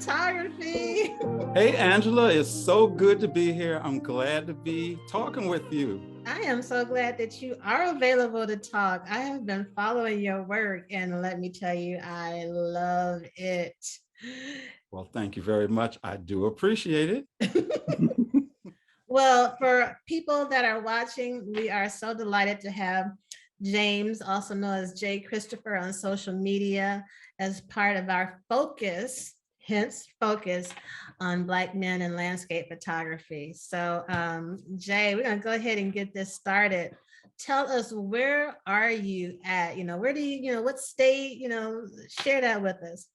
Photography. Hey, Angela, it's so good to be here. I'm glad to be talking with you. I am so glad that you are available to talk. I have been following your work, and let me tell you, I love it. Well, thank you very much. I do appreciate it. Well, for people that are watching, we are so delighted to have James, also known as J. Christopher on social media, as part of our focus, hence focus on Black men in landscape photography. So Jay, we're gonna go ahead and get this started. Tell us, where are you at? Where do you, what state, share that with us.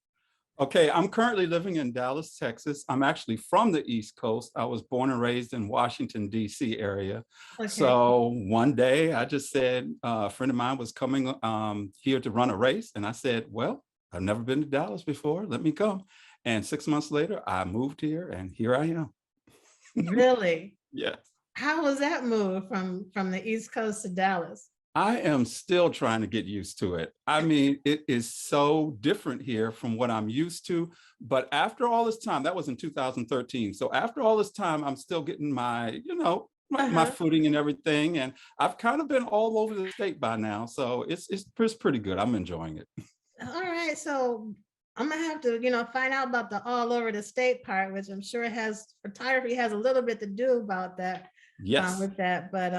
Okay, I'm currently living in Dallas, Texas. I'm actually from the East Coast. I was born and raised in Washington, D.C. area. Okay. So one day I just said, a friend of mine was coming here to run a race. And I said, well, I've never been to Dallas before. Let me come. And 6 months later, I moved here and here I am. Really? Yes. How was that move from the East Coast to Dallas? I am still trying to get used to it. I mean, it is so different here from what I'm used to. But after all this time, that was in 2013. So after all this time, I'm still getting my, my footing and everything. And I've kind of been all over the state by now. So it's pretty good. I'm enjoying it. All right. So I'm gonna have to, find out about the all over the state part, which I'm sure photography has a little bit to do about that. Yes. With that. But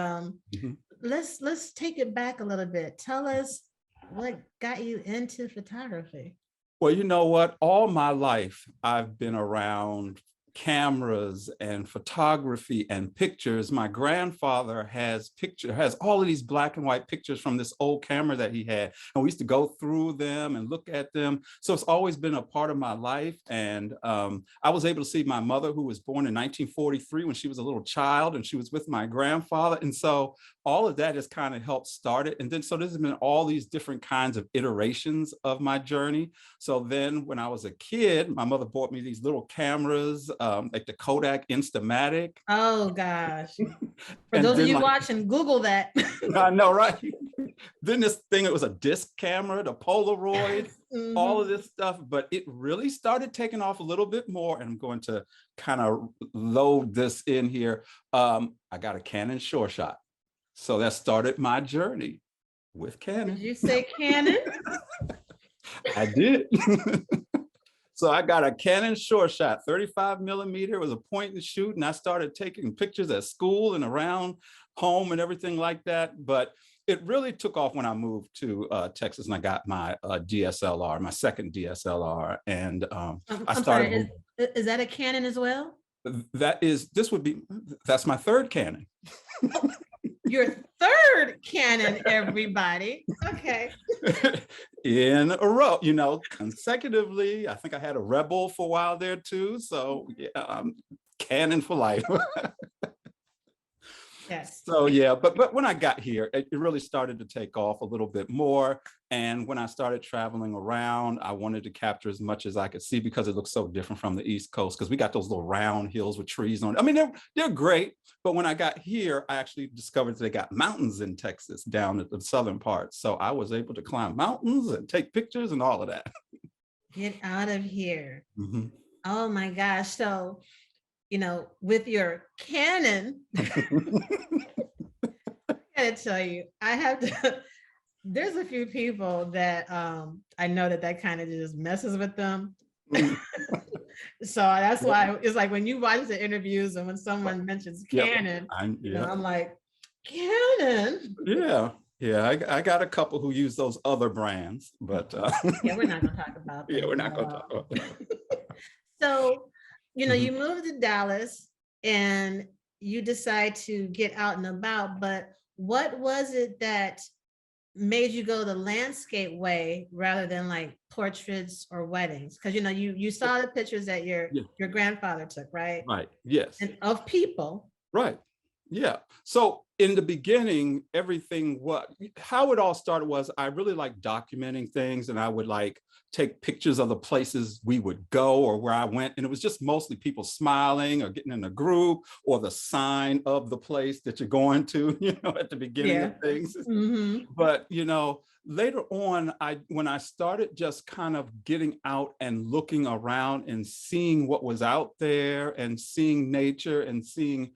let's take it back a little bit. Tell us what got you into photography. Well, you know what? All my life, I've been around cameras and photography and pictures. My grandfather has all of these black and white pictures from this old camera that he had. And we used to go through them and look at them. So it's always been a part of my life. And I was able to see my mother, who was born in 1943, when she was a little child, and she was with my grandfather. And so all of that has kind of helped start it. And then so there's been all these different kinds of iterations of my journey. So then when I was a kid, my mother bought me these little cameras, like the Kodak Instamatic. Oh gosh. For those of you watching, Google that. I know, right? Then this thing, it was a disc camera, the Polaroid, all of this stuff, but it really started taking off a little bit more. And I'm going to kind of load this in here. I got a Canon Sure Shot. So that started my journey with Canon. Did you say Canon? I did. So I got a Canon Sure Shot, 35 millimeter. It was a point and shoot, and I started taking pictures at school and around home and everything like that. But it really took off when I moved to Texas, and I got my DSLR, my second DSLR, and I started. Sorry, is that a Canon as well? That's my third Canon. Your third Canon, everybody. Okay. In a row, consecutively. I think I had a Rebel for a while there too. So yeah, Canon for life. Yes. So yeah, but when I got here, it really started to take off a little bit more. And when I started traveling around, I wanted to capture as much as I could see, because it looks so different from the East Coast, because we got those little round hills with trees on it. I mean, they're great. But when I got here, I actually discovered that they got mountains in Texas down at the southern part. So I was able to climb mountains and take pictures and all of that. Get out of here. Oh my gosh. So, with your Canon, I gotta tell you, there's a few people that I know that kind of just messes with them. So that's why it's like when you watch the interviews and when someone mentions Canon, I'm like, Canon. Yeah, I got a couple who use those other brands, but yeah, we're not gonna talk about that. Yeah, we're not gonna talk about that. So, you moved to Dallas and you decide to get out and about, but what was it that made you go the landscape way rather than like portraits or weddings? Because you saw the pictures that your grandfather took, right? Right. Yes. And of people. Right. Yeah. So in the beginning, how it all started was I really like documenting things, and I would like take pictures of the places we would go or where I went. And it was just mostly people smiling or getting in a group, or the sign of the place that you're going to, at the beginning of things. But, later on, when I started just kind of getting out and looking around and seeing what was out there and seeing nature and seeing,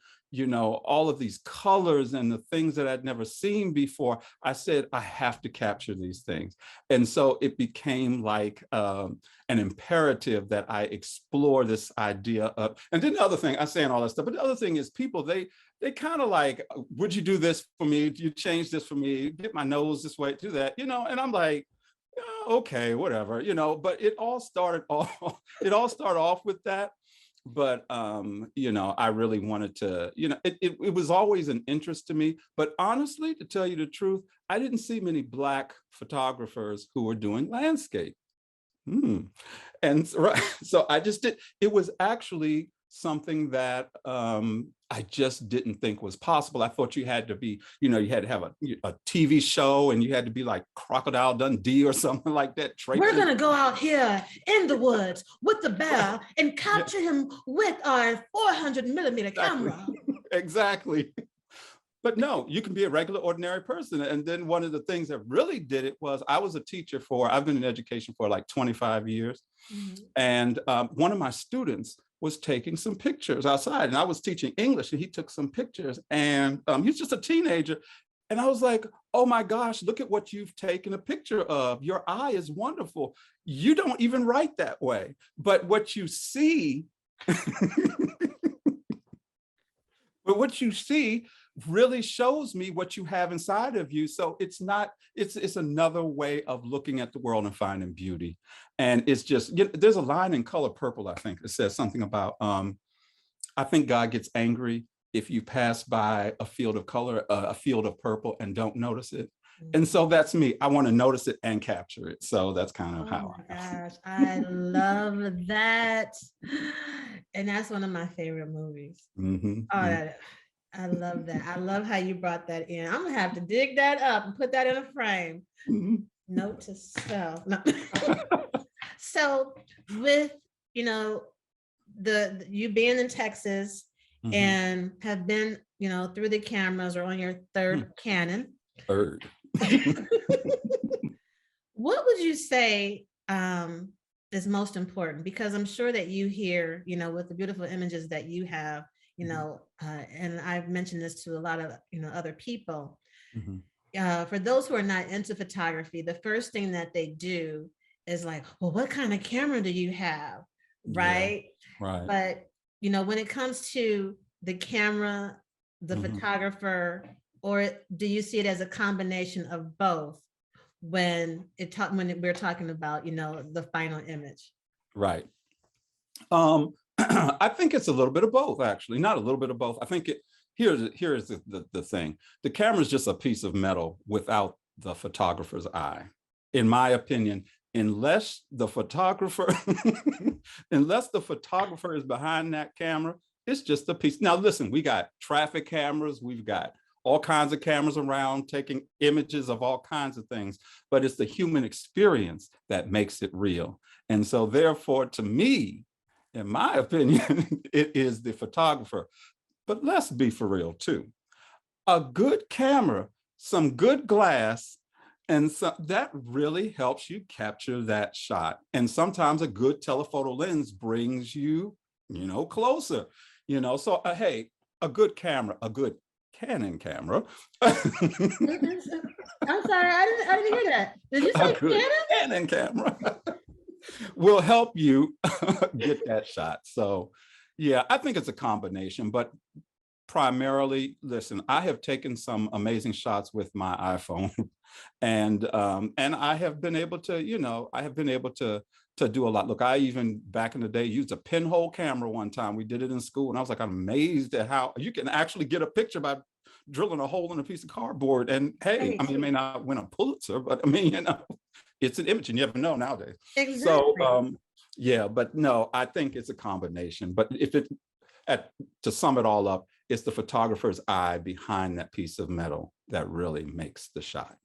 all of these colors and the things that I'd never seen before, I said, I have to capture these things. And so it became like an imperative that I explore this idea of, and then the other thing, I'm saying all that stuff, but the other thing is people, they kind of like, would you do this for me? You change this for me, get my nose this way, do that, and I'm like, okay, whatever, but it all started off with that. But, I really wanted to, it was always an interest to me. But honestly, to tell you the truth, I didn't see many Black photographers who were doing landscape. And so I just did. It was actually something that I just didn't think was possible. I thought you had to be, you had to have a TV show and you had to be like Crocodile Dundee or something like that. We're going to go out here in the woods with the bear and capture him with our 400-millimeter camera. Exactly. But no, you can be a regular, ordinary person. And then one of the things that really did it was I was a teacher I've been in education for like 25 years. And one of my students was taking some pictures outside, and I was teaching English, and he took some pictures, and he's just a teenager. And I was like, oh my gosh, look at what you've taken a picture of. Your eye is wonderful. You don't even write that way. But what you see, really shows me what you have inside of you. So it's another way of looking at the world and finding beauty. And it's just, there's a line in Color Purple, I think, it says something about, I think God gets angry if you pass by a field of color, a field of purple, and don't notice it. And so that's me. I want to notice it and capture it. So that's kind of how I gosh, I love that. And that's one of my favorite movies. I love that. I love how you brought that in. I'm gonna have to dig that up and put that in a frame. Note to self. No. So with, you being in Texas and have been, through the cameras or on your third Canon. Third. What would you say is most important? Because I'm sure that you hear, with the beautiful images that you have, and I've mentioned this to a lot of, other people. For those who are not into photography, the first thing that they do is like, well, what kind of camera do you have? Right. Yeah, right. But, when it comes to the camera, the photographer, or do you see it as a combination of both when we're talking about, the final image? Right. I think it's a little bit of both, actually. Not a little bit of both. I think here's the thing. The camera is just a piece of metal without the photographer's eye. In my opinion, unless the photographer is behind that camera, it's just a piece. Now, listen, we got traffic cameras. We've got all kinds of cameras around taking images of all kinds of things, but it's the human experience that makes it real. And so therefore, to me, in my opinion, it is the photographer. But let's be for real too. A good camera, some good glass, and so that really helps you capture that shot. And sometimes a good telephoto lens brings you, closer. So hey, a good camera, a good Canon camera. I'm sorry, I didn't hear that. Did you say Canon? Canon camera will help you get that shot. So yeah, I think it's a combination, but primarily, listen, I have taken some amazing shots with my iPhone, and I have been able to, do a lot. Look, I even back in the day used a pinhole camera one time. We did it in school, and I was like, I'm amazed at how you can actually get a picture by drilling a hole in a piece of cardboard. And hey, I mean, it may not win a Pulitzer, but I mean, it's an image, and you never know nowadays. Exactly. So yeah, but no, I think it's a combination. But to sum it all up, it's the photographer's eye behind that piece of metal that really makes the shot.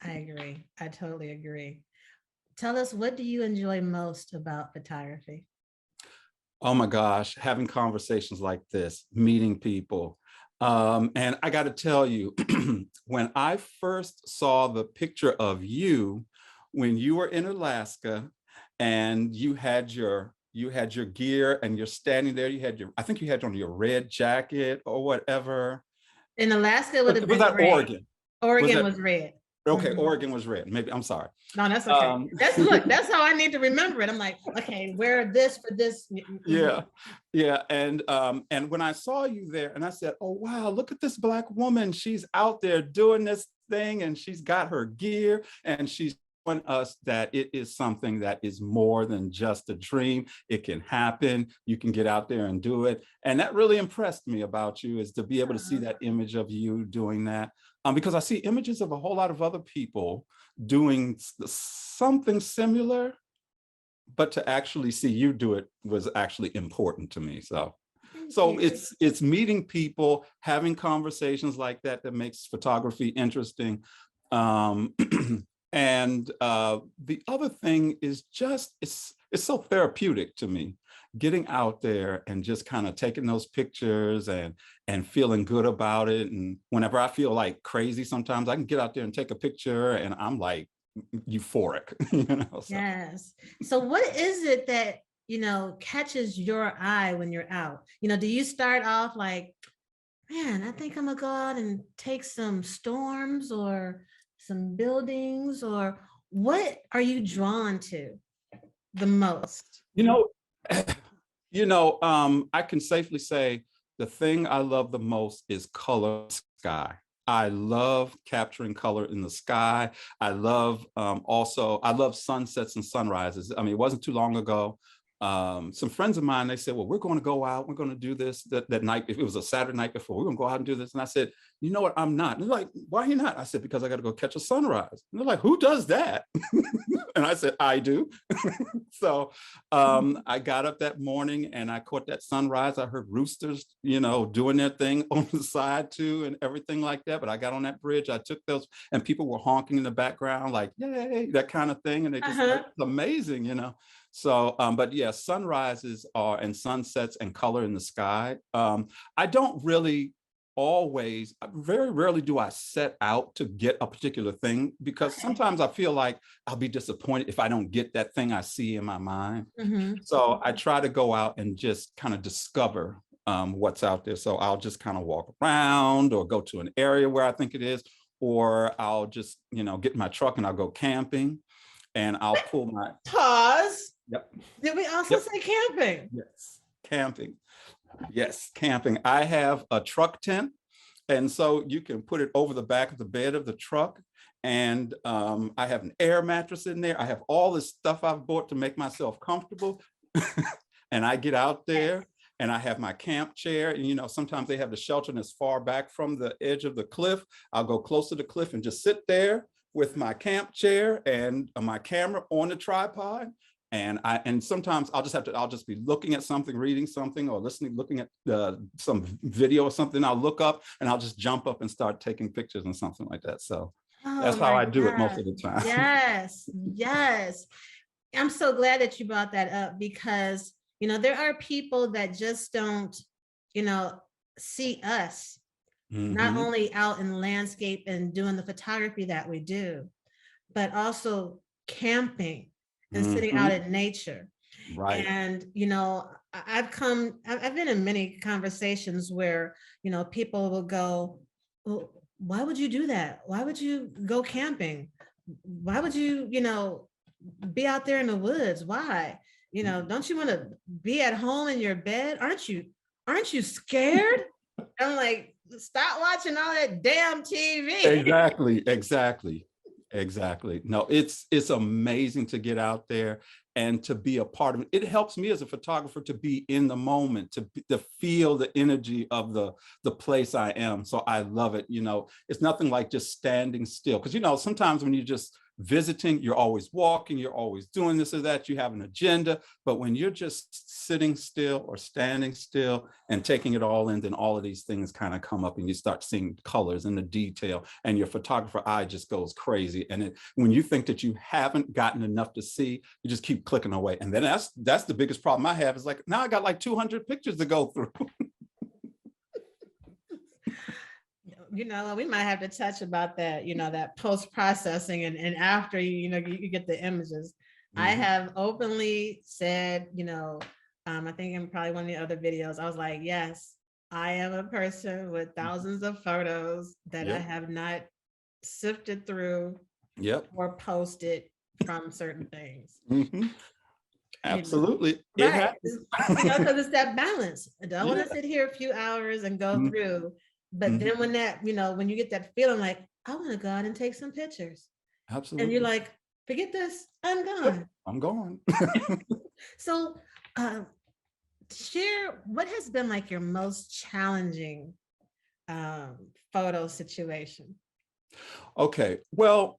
I agree. I totally agree. Tell us, what do you enjoy most about photography? Oh my gosh, having conversations like this, meeting people, And I got to tell you, when I first saw the picture of you when you were in Alaska and you had your gear and you're standing there, I think you had on your red jacket or whatever. In Alaska, it would have Was been that gray. Oregon? Oregon was red. Okay, Oregon was red. Maybe, I'm sorry. No, that's okay. That's how I need to remember it. I'm like, okay, wear this for this. Yeah, yeah. And when I saw you there and I said, oh, wow, look at this Black woman. She's out there doing this thing and she's got her gear and she's showing us that it is something that is more than just a dream. It can happen. You can get out there and do it. And that really impressed me about you, is to be able to see that image of you doing that. Because I see images of a whole lot of other people doing something similar, but to actually see you do it was actually important to me. So it's meeting people, having conversations like that makes photography interesting. And the other thing is just, it's so therapeutic to me, getting out there and just kind of taking those pictures and feeling good about it. And whenever I feel like crazy, sometimes I can get out there and take a picture and I'm like euphoric, So. Yes. So what is it that, catches your eye when you're out? Do you start off like, man, I think I'm gonna go out and take some storms or some buildings, or what are you drawn to the most? I can safely say the thing I love the most is color sky. I love capturing color in the sky. I love I love sunsets and sunrises. I mean, it wasn't too long ago. Some friends of mine, they said, well, we're going to go out. We're going to do this that night. If it was a Saturday night before, we're going to go out and do this. And I said, you know what? I'm not. And they're like, why are you not? I said, because I got to go catch a sunrise. And they're like, who does that? And I said, I do. So I got up that morning and I caught that sunrise. I heard roosters, doing their thing on the side too and everything like that. But I got on that bridge, I took those, and people were honking in the background like, yay, that kind of thing. And it's amazing, So, but yeah, sunrises and sunsets and color in the sky. I don't really very rarely do I set out to get a particular thing, because sometimes I feel like I'll be disappointed if I don't get that thing I see in my mind. So I try to go out and just kind of discover what's out there. So I'll just kind of walk around or go to an area where I think it is, or I'll just, get in my truck and I'll go camping and I'll pull my... Pause. Yep. Did we also say camping? Yes, camping. Yes, camping. I have a truck tent, and so you can put it over the back of the bed of the truck. And I have an air mattress in there. I have all this stuff I've bought to make myself comfortable. And I get out there and I have my camp chair. And, sometimes they have the shelter as far back from the edge of the cliff. I'll go close to the cliff and just sit there with my camp chair and my camera on the tripod. And sometimes I'll just be looking at something, reading something, or looking at some video or something. I'll look up and I'll just jump up and start taking pictures and something like that. So that's how I do it most of the time. Yes, yes. I'm so glad that you brought that up, because, there are people that just don't, see us, not only out in landscape and doing the photography that we do, but also camping and sitting out in nature. Right. And, I've been in many conversations where, people will go, well, why would you do that? Why would you go camping? Why would you, be out there in the woods? Why? Don't you want to be at home in your bed? Aren't you scared? I'm like, stop watching all that damn TV. Exactly. No, it's amazing to get out there and to be a part of it. It helps me as a photographer to be in the moment, to feel the energy of the place I am. So I love it. It's nothing like just standing still, because sometimes when you're just visiting, you're always walking, you're always doing this or that, you have an agenda. But when you're just sitting still or standing still and taking it all in, then all of these things kind of come up and you start seeing colors and the detail, and your photographer eye just goes crazy. And when you think that you haven't gotten enough to see, you just keep clicking away. And then that's the biggest problem I have, is like, now I got like 200 pictures to go through. we might have to touch about that, that post-processing and after you get the images. I have openly said, I think in probably one of the other videos, I was like, yes, I am a person with thousands of photos that I have not sifted through or posted from certain things. Absolutely. It Right. happens. Because it's that balance. I don't want to sit here a few hours and go through. But then when when you get that feeling like, I want to go out and take some pictures. Absolutely. And you're like, forget this, I'm gone. I'm gone. So share what has been like your most challenging photo situation. Okay. Well,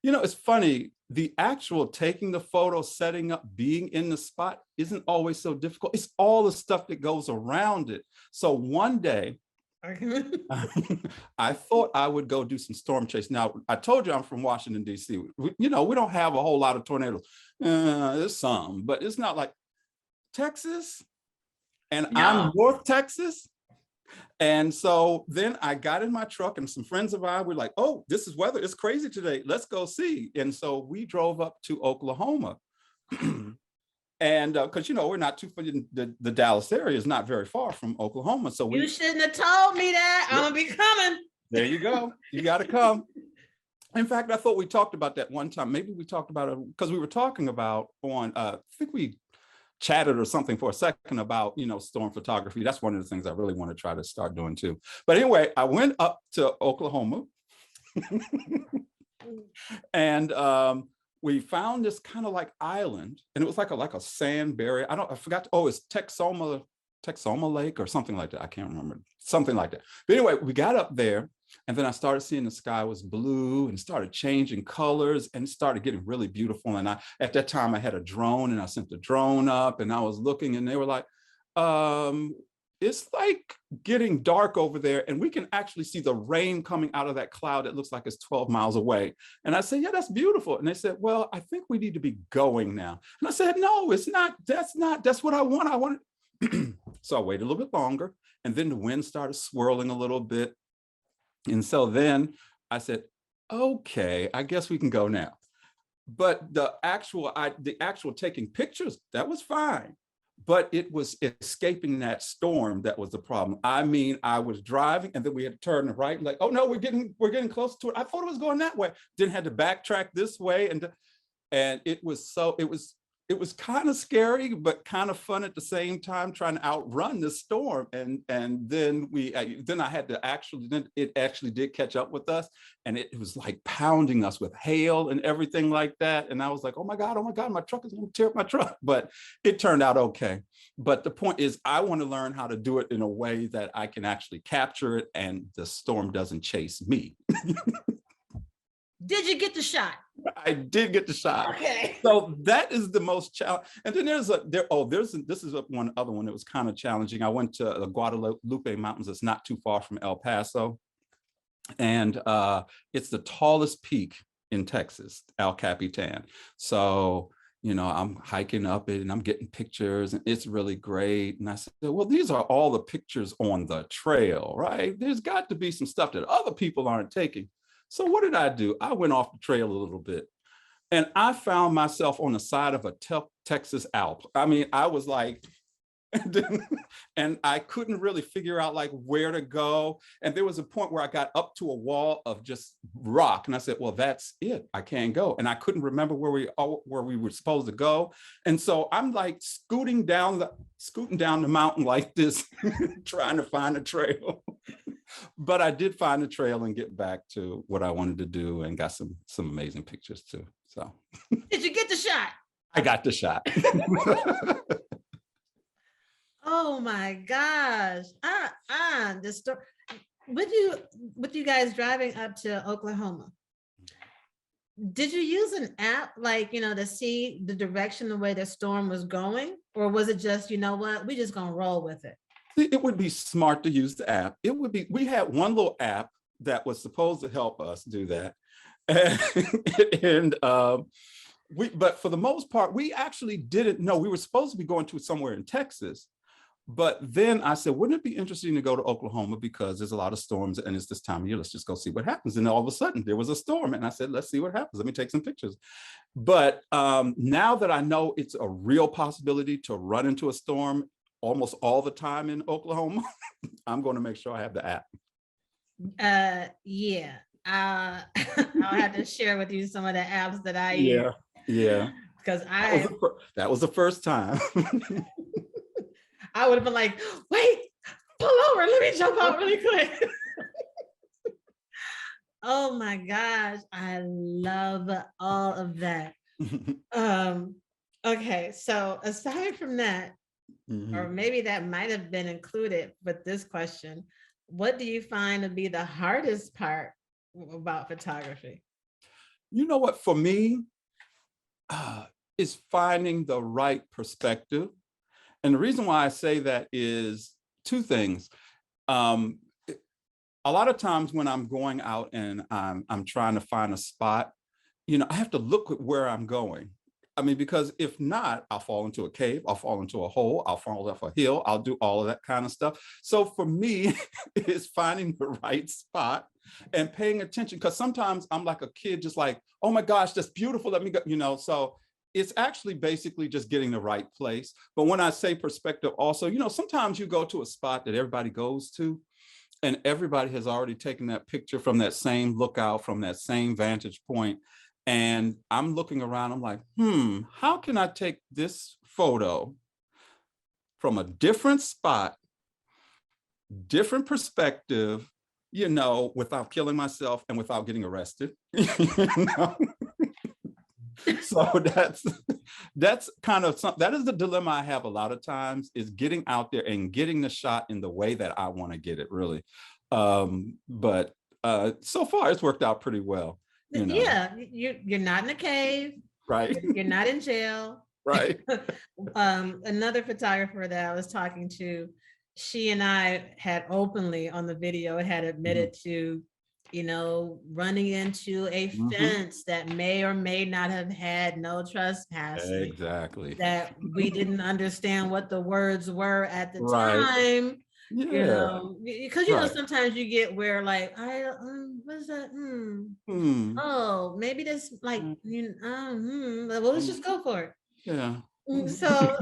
it's funny. The actual taking the photo, setting up, being in the spot isn't always so difficult. It's all the stuff that goes around it. So one day, I thought I would go do some storm chase. Now, I told you I'm from Washington, D.C. We don't have a whole lot of tornadoes. There's some, but it's not like Texas. And I'm North Texas. And so then I got in my truck and some friends of mine were like, oh, this is weather. It's crazy today. Let's go see. And so we drove up to Oklahoma. And because, we're not too far, the Dallas area is not very far from Oklahoma. So you shouldn't have told me that. I'm going to be coming. There you go. You got to come. In fact, I thought we talked about that one time. Maybe we talked about it because we were talking about I think we chatted or something for a second about, storm photography. That's one of the things I really want to try to start doing too. But anyway, I went up to Oklahoma and we found this kind of like island, and it was like a sand barrier. I forgot. It's Texoma Lake or something like that. I can't remember, something like that. But anyway, we got up there and then I started seeing the sky was blue and started changing colors and started getting really beautiful. And at that time I had a drone and I sent the drone up and I was looking and they were like, it's like getting dark over there and we can actually see the rain coming out of that cloud. It looks like it's 12 miles away. And I said, yeah, that's beautiful. And they said, well, I think we need to be going now. And I said, no, it's not. That's what I want. I want it. So I waited a little bit longer and then the wind started swirling a little bit. And so then I said, okay, I guess we can go now. But the actual taking pictures, that was fine. But it was escaping that storm that was the problem. I mean, I was driving and then we had to turn right, like, oh no, we're getting close to it. I thought it was going that way. Then had to backtrack this way. And it was kind of scary, but kind of fun at the same time, trying to outrun the storm. And then I had to it actually did catch up with us. And it was like pounding us with hail and everything like that. And I was like, oh my God, my truck is going to tear up my truck. But it turned out okay. But the point is, I want to learn how to do it in a way that I can actually capture it and the storm doesn't chase me. Did you get the shot? I did get the shot. Okay. So that is the most challenge. And then this is one other one that was kind of challenging. I went to the Guadalupe Mountains. It's not too far from El Paso. And it's the tallest peak in Texas, El Capitan. So, I'm hiking up it and I'm getting pictures and it's really great. And I said, well, these are all the pictures on the trail, right? There's got to be some stuff that other people aren't taking. So what did I do? I went off the trail a little bit and I found myself on the side of a Texas Alp. I mean, I was like, and I couldn't really figure out like where to go. And there was a point where I got up to a wall of just rock. And I said, well, that's it. I can't go. And I couldn't remember where we were supposed to go. And so I'm like scooting down the mountain like this, trying to find a trail. But I did find the trail and get back to what I wanted to do and got some amazing pictures too. So did you get the shot? I got the shot. Oh my gosh. The story with you guys driving up to Oklahoma. Did you use an app like, to see the direction, the way the storm was going? Or was it just, we just gonna roll with it? It would be smart to use the app. We had one little app that was supposed to help us do that. But for the most part, we actually didn't know. We were supposed to be going to somewhere in Texas, But then I said, wouldn't it be interesting to go to Oklahoma because there's a lot of storms and it's this time of year, let's just go see what happens. And all of a sudden there was a storm and I said, let's see what happens. Let me take some pictures. But now that I know it's a real possibility to run into a storm almost all the time in Oklahoma, I'm going to make sure I have the app. Yeah. I'll have to share with you some of the apps that I use. Yeah. Because that was the first time. I would have been like, wait, pull over, let me jump out really quick. Oh my gosh, I love all of that. Okay, so aside from that, or maybe that might have been included with this question, what do you find to be the hardest part about photography? You know what, for me, is finding the right perspective. And the reason why I say that is two things. A lot of times when I'm going out and I'm trying to find a spot, I have to look at where I'm going. I mean, because if not, I'll fall into a cave, I'll fall into a hole, I'll fall off a hill, I'll do all of that kind of stuff. So for me, it's finding the right spot and paying attention, because sometimes I'm like a kid, just like, oh my gosh, that's beautiful, let me go, so it's actually basically just getting the right place. But when I say perspective also, sometimes you go to a spot that everybody goes to and everybody has already taken that picture from that same lookout, from that same vantage point. And I'm looking around, I'm like, how can I take this photo from a different spot, different perspective, without killing myself and without getting arrested? So that's kind of something, that is the dilemma I have a lot of times, is getting out there and getting the shot in the way that I want to get it, really. But so far it's worked out pretty well. Yeah, you're not in a cave, right? You're not in jail, right? Another photographer that I was talking to, she and I had openly on the video had admitted to running into a fence that may or may not have had no trespassing. Exactly. That we didn't understand what the words were at the time. Yeah. Because sometimes you get where like, what's that? Oh, maybe this like well, let's just go for it. Yeah. So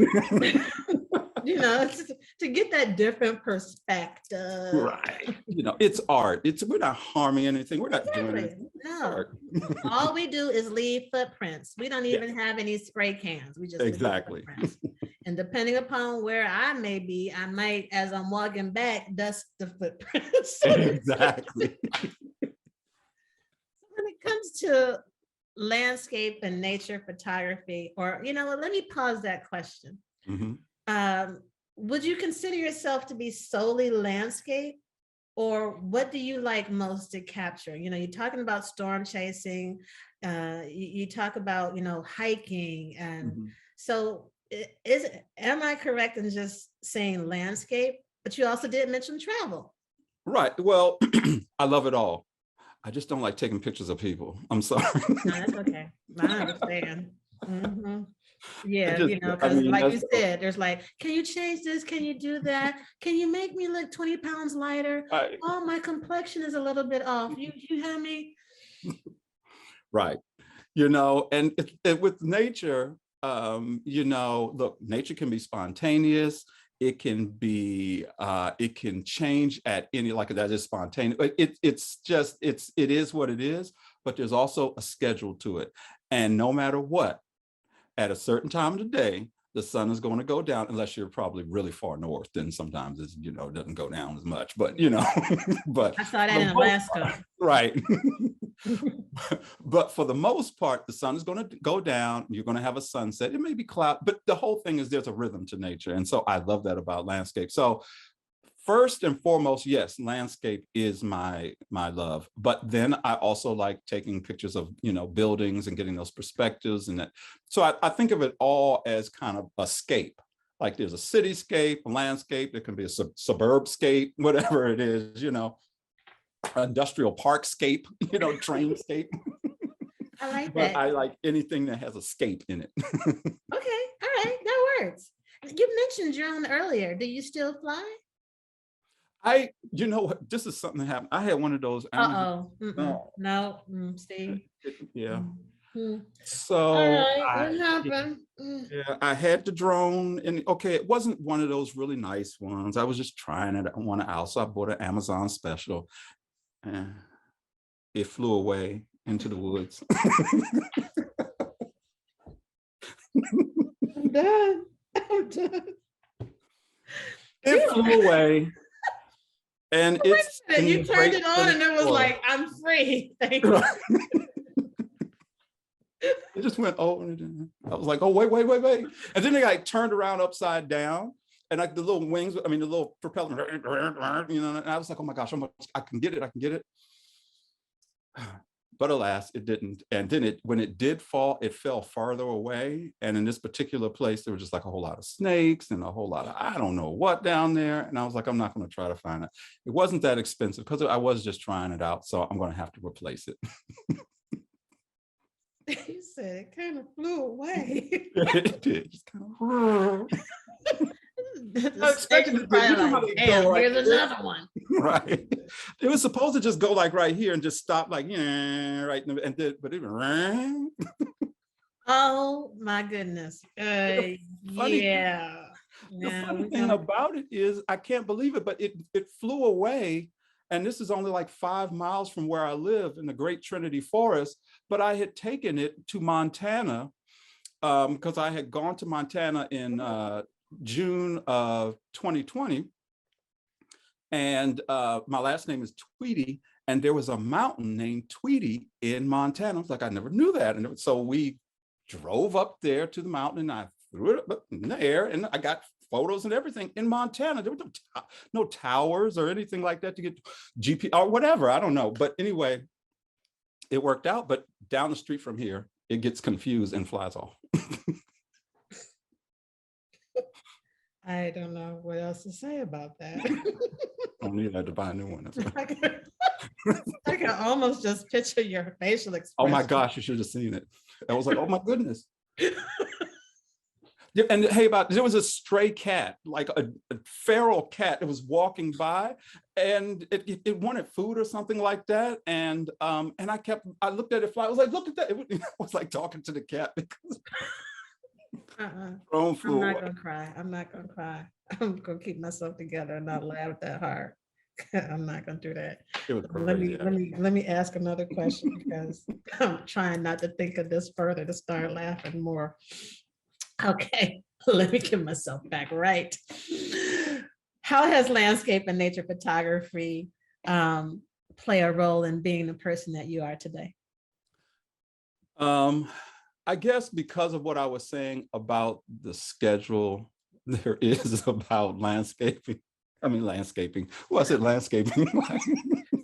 to get that different perspective. Right. It's art. We're not harming anything. We're not doing anything. No. All we do is leave footprints. We don't even have any spray cans. We just leave footprints. And depending upon where I may be, I might, as I'm walking back, dust the footprints. Exactly. When it comes to landscape and nature photography, or let me pause that question. Would you consider yourself to be solely landscape, or what do you like most to capture? You're talking about storm chasing, you talk about hiking, and so am I correct in just saying landscape? But you also did mention travel. Right. Well, I love it all. I just don't like taking pictures of people. I'm sorry. No, that's okay. I understand. Yeah, because like you said, there's like, can you change this? Can you do that? Can you make me look 20 pounds lighter? Oh, my complexion is a little bit off. You have me? Right. And with nature, look, nature can be spontaneous. It can be, it can change at any, like that is spontaneous. It is what it is, but there's also a schedule to it. And no matter what, at a certain time of the day, the sun is going to go down, unless you're probably really far north. Then sometimes it's, it doesn't go down as much, but, but I saw that in Alaska. Right. But for the most part, the sun is going to go down. You're going to have a sunset. It may be cloud, but the whole thing is there's a rhythm to nature. And so I love that about landscape. So first and foremost, yes, landscape is my love. But then I also like taking pictures of, buildings and getting those perspectives. And that. So I think of it all as kind of a scape. Like there's a cityscape, a landscape, there can be a suburbscape, whatever it is, industrial parkscape, trainscape. I like but that. I like anything that has a scape in it. Okay, all right, that works. You mentioned drone earlier. Do you still fly? You know what, this is something that happened. I had one of those Amazon. Uh-oh. No, No. See. yeah. Mm. All So right. What happened? yeah, I had the drone, and okay, it wasn't one of those really nice ones. I was just trying it on one out, so I bought an Amazon special, and it flew away into the woods. I'm done. I'm done. It flew away, and it's You in turned great it on and it was forest. like, I'm free. Thank you. It just went over. I was like, oh, wait. And then they like turned around upside down, and like the little wings, I mean, the little propeller, you know, and I was like, oh my gosh, I can get it. But alas, it didn't. And then when it did fall, it fell farther away. And in this particular place, there was just like a whole lot of snakes and a whole lot of, I don't know what down there. And I was like, I'm not going to try to find it. It wasn't that expensive because I was just trying it out. So I'm going to have to replace it. He said it kind of flew away. It did. Just kind of. I expected to like, damn, here's another one. Right. It was supposed to just go like right here and just stop like, yeah, right. And then, but it rang. Oh my goodness. Funny, Yeah. the funny thing about it is I can't believe it, but it flew away. And this is only like 5 miles from where I live in the Great Trinity Forest. But I had taken it to Montana because I had gone to Montana in June of 2020. And my last name is Tweedy. And there was a mountain named Tweedy in Montana. I was like, I never knew that. And so we drove up there to the mountain, and I threw it up in the air, and I got photos and everything in Montana. There were no towers or anything like that to get GPS or whatever. I don't know. But anyway, it worked out. But down the street from here, it gets confused and flies off. I don't know what else to say about that. I need to buy a new one. I can almost just picture your facial expression. Oh my gosh, you should have seen it. I was like, oh my goodness. And hey, there was a stray cat, like a feral cat that was walking by, and it wanted food or something like that. And I looked at it fly. I was like, look at that. I was like talking to the cat because I'm not gonna cry. I'm not gonna cry. I'm gonna keep myself together and not laugh that hard. I'm not gonna do that. Let me ask another question because I'm trying not to think of this further to start laughing more. Okay, let me get myself back right. How has landscape and nature photography play a role in being the person that you are today? I guess because of what I was saying about the schedule there is about landscaping. I mean, landscaping. Well, I said landscaping.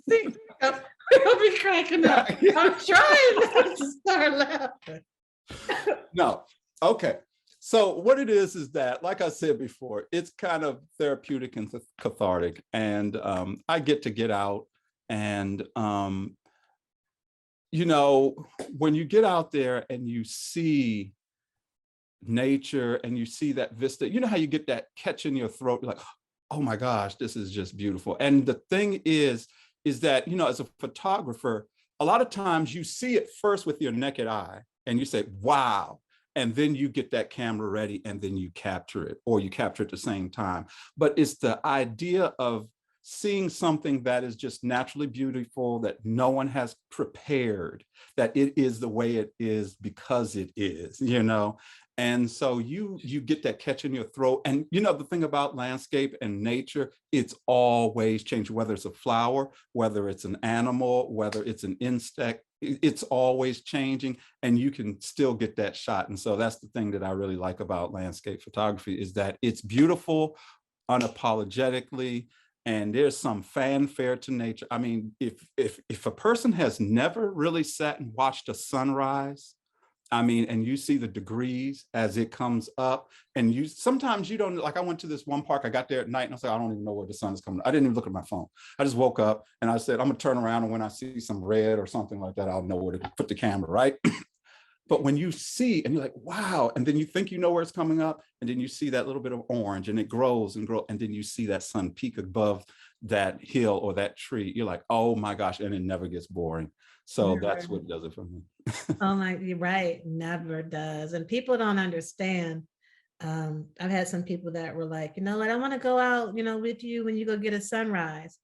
See, I'll be cracking up. I'm trying not to start laughing. No. Okay. So what it is that, like I said before, it's kind of therapeutic and cathartic. And I get out and, you know, when you get out there and you see nature and you see that vista, you know how you get that catch in your throat, you're like, oh my gosh, this is just beautiful. And the thing is that, you know, as a photographer, a lot of times you see it first with your naked eye and you say, wow. And then you get that camera ready and then you capture it, or you capture it at the same time. But it's the idea of seeing something that is just naturally beautiful, that no one has prepared, that it is the way it is because it is, you know? And so you get that catch in your throat. And you know, the thing about landscape and nature, it's always changing, whether it's a flower, whether it's an animal, whether it's an insect, it's always changing, and you can still get that shot. And so that's the thing that I really like about landscape photography, is that it's beautiful unapologetically, and there's some fanfare to nature. I mean, if a person has never really sat and watched a sunrise, I mean, and you see the degrees as it comes up, and sometimes you don't, like I went to this one park, I got there at night and I was like, I don't even know where the sun is coming. I didn't even look at my phone. I just woke up and I said, I'm gonna turn around, and when I see some red or something like that, I'll know where to put the camera, right? But when you see and you're like, wow, and then you think you know where it's coming up, and then you see that little bit of orange and it grows and grows, and then you see that sun peak above that hill or that tree, you're like, oh my gosh, and it never gets boring. So that's what does it for me. Oh my, you're right. Never does. And people don't understand. I've had some people that were like, you know what, I want to go out, with you when you go get a sunrise.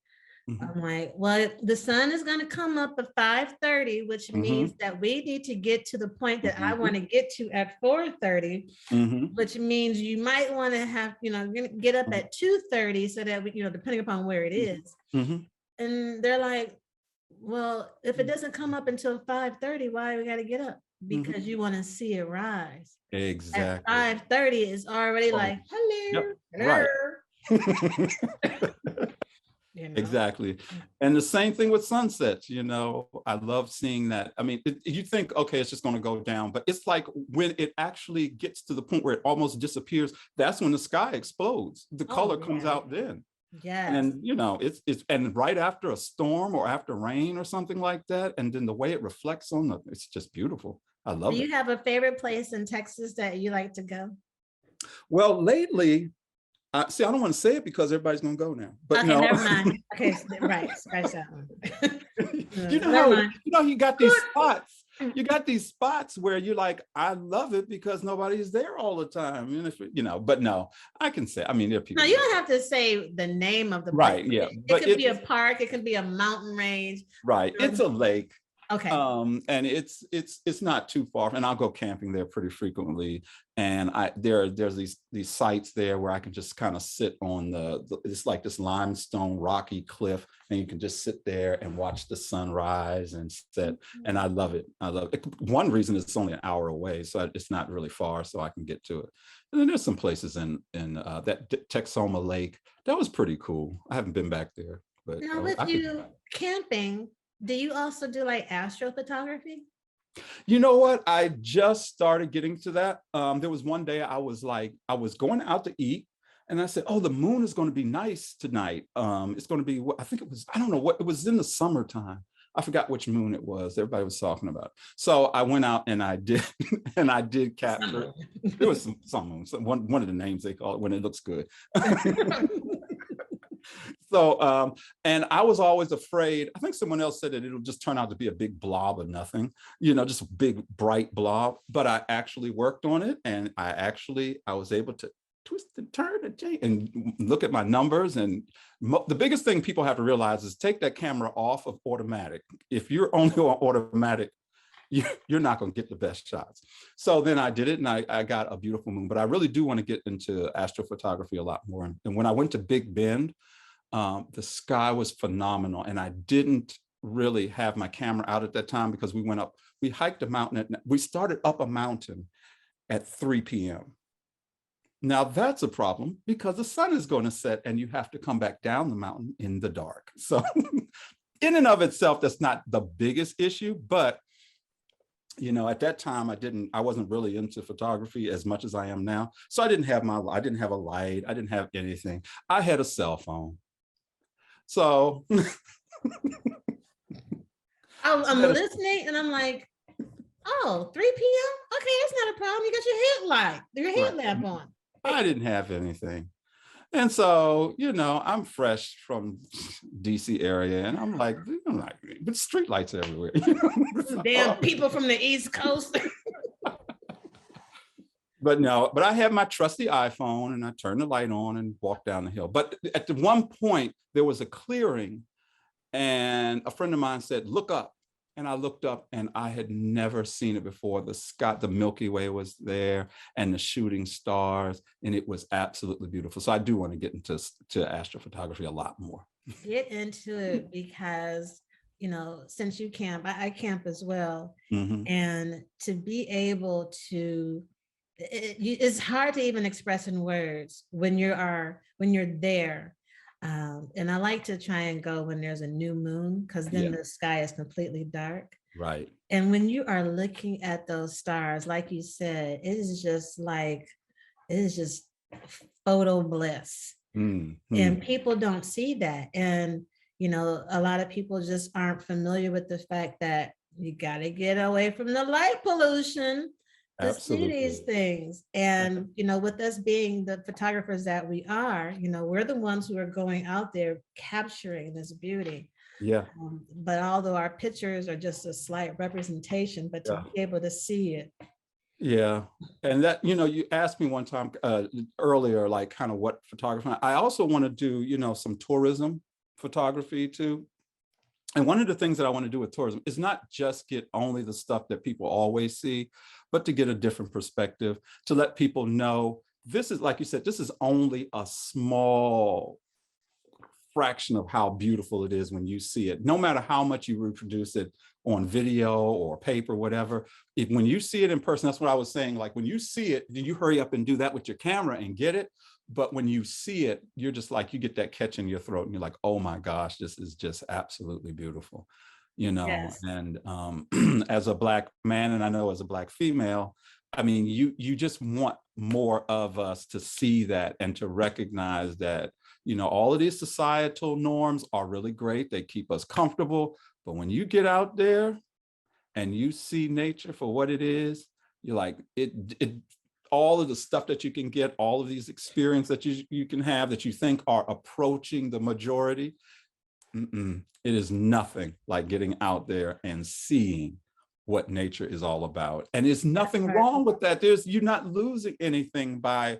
I'm like, well, the sun is going to come up at 5:30, which means that we need to get to the point that I want to get to at 4:30, which means you might want to have, get up at 2:30 so that we, depending upon where it is. And they're like, well, if it doesn't come up until 5:30, why we got to get up? Because you want to see it rise. Exactly. At 5:30 is already like, hello. Yep. Right. Exactly. And the same thing with sunsets, I love seeing that. I mean, you think, okay, it's just going to go down, but it's like when it actually gets to the point where it almost disappears, that's when the sky explodes. The color comes out then. Yeah. And it's and right after a storm or after rain or something like that, and then the way it reflects on it's just beautiful. I love it. Do you have a favorite place in Texas that you like to go? Well, lately, see, I don't want to say it because everybody's going to go now. But okay, never mind. Okay, right, scratch that one. You got these spots. You got these spots where you're like, I love it because nobody's there all the time. And but no, I can say, I mean, there are people. No, you don't have to say the name of the place. Right, yeah. It could be a park, it could be a mountain range. Right. It's a lake. Okay. And it's not too far, and I'll go camping there pretty frequently. And there's these sites there where I can just kind of sit on it's like this limestone rocky cliff, and you can just sit there and watch the sunrise and set. And I love it. I love it. One reason it's only an hour away, so it's not really far, so I can get to it. And then there's some places in that Texoma Lake that was pretty cool. I haven't been back there, but now with camping. Do you also do like astrophotography? You know what? I just started getting to that. There was one day I was going out to eat, and I said, oh, the moon is going to be nice tonight. It's going to be, I think it was, I don't know what, it was in the summertime. I forgot which moon it was. Everybody was talking about it. So I went out and I did, and I did capture. There was some moon, one of the names they call it when it looks good. So, and I was always afraid, I think someone else said that it'll just turn out to be a big blob of nothing, just a big bright blob, but I actually worked on it. And I was able to twist and turn and change and look at my numbers. And the biggest thing people have to realize is take that camera off of automatic. If you're only on automatic, you're not going to get the best shots. So then I did it, and I got a beautiful moon. But I really do want to get into astrophotography a lot more. And when I went to Big Bend, the sky was phenomenal, and I didn't really have my camera out at that time because we hiked a mountain. We started up a mountain at 3 p.m. Now that's a problem because the sun is going to set and you have to come back down the mountain in the dark. So in and of itself, that's not the biggest issue, but at that time, I wasn't really into photography as much as I am now. So I didn't have a light. I didn't have anything. I had a cell phone. So I'm listening and I'm like, oh, 3 p.m. Okay, that's not a problem. You got your headlamp on. I didn't have anything. And so, I'm fresh from DC area, and I'm like, but street lights everywhere. Damn people from the East Coast. But I had my trusty iPhone, and I turned the light on and walked down the hill. But at the one point, there was a clearing, and a friend of mine said, look up. And I looked up, and I had never seen it before. The Milky Way was there, and the shooting stars, and it was absolutely beautiful. So I do want to get into astrophotography a lot more. Get into it because, since you camp, I camp as well. And to be able to, it's hard to even express in words when you're there. And I like to try and go when there's a new moon, because then the sky is completely dark. Right. And when you are looking at those stars, like you said, it is just photo bliss. And people don't see that. And, a lot of people just aren't familiar with the fact that, You got to get away from the light pollution to see these Absolutely. things. And, with us being the photographers that we are, we're the ones who are going out there capturing this beauty. Yeah. But although our pictures are just a slight representation, but to Yeah. be able to see it. Yeah. And that, you asked me one time earlier, like kind of what photography. I also want to do, some tourism photography too. And one of the things that I want to do with tourism is not just get only the stuff that people always see, but to get a different perspective, to let people know this is, like you said, this is only a small fraction of how beautiful it is when you see it. No matter how much you reproduce it on video or paper, whatever, when you see it in person, that's what I was saying. Like when you see it, you hurry up and do that with your camera and get it. But when you see it, you're just like, you get that catch in your throat and you're like, oh my gosh, this is just absolutely beautiful, Yes. and as a Black man, and I know as a Black female, I mean, you just want more of us to see that and to recognize that, all of these societal norms are really great. They keep us comfortable. But when you get out there and you see nature for what it is, you're like, it all of the stuff that you can get, all of these experiences that you can have that you think are approaching the majority, it is nothing like getting out there and seeing what nature is all about. And there's nothing wrong with that. You're not losing anything by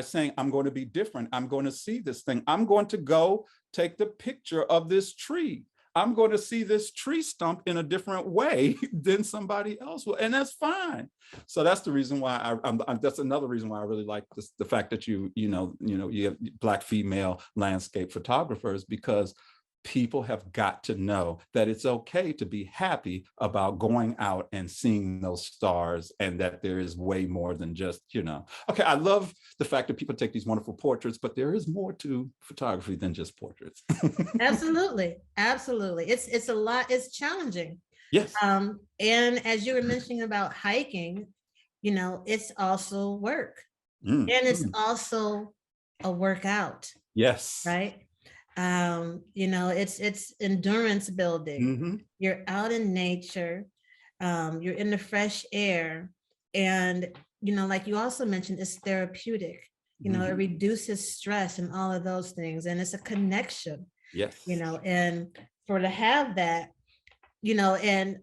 saying, I'm going to be different. I'm going to see this thing. I'm going to go take the picture of this tree. I'm going to see this tree stump in a different way than somebody else will, and that's fine. So that's the reason why that's another reason why I really like this, the fact that you have Black female landscape photographers, because people have got to know that it's okay to be happy about going out and seeing those stars, and that there is way more than just, okay, I love the fact that people take these wonderful portraits, but there is more to photography than just portraits. Absolutely. Absolutely. It's a lot. It's challenging. Yes. And as you were mentioning about hiking, it's also work, and it's also a workout. Yes. Right. It's endurance building. You're out in nature, you're in the fresh air, and like you also mentioned, it's therapeutic. It reduces stress and all of those things, and it's a connection. Yes. And to have that, and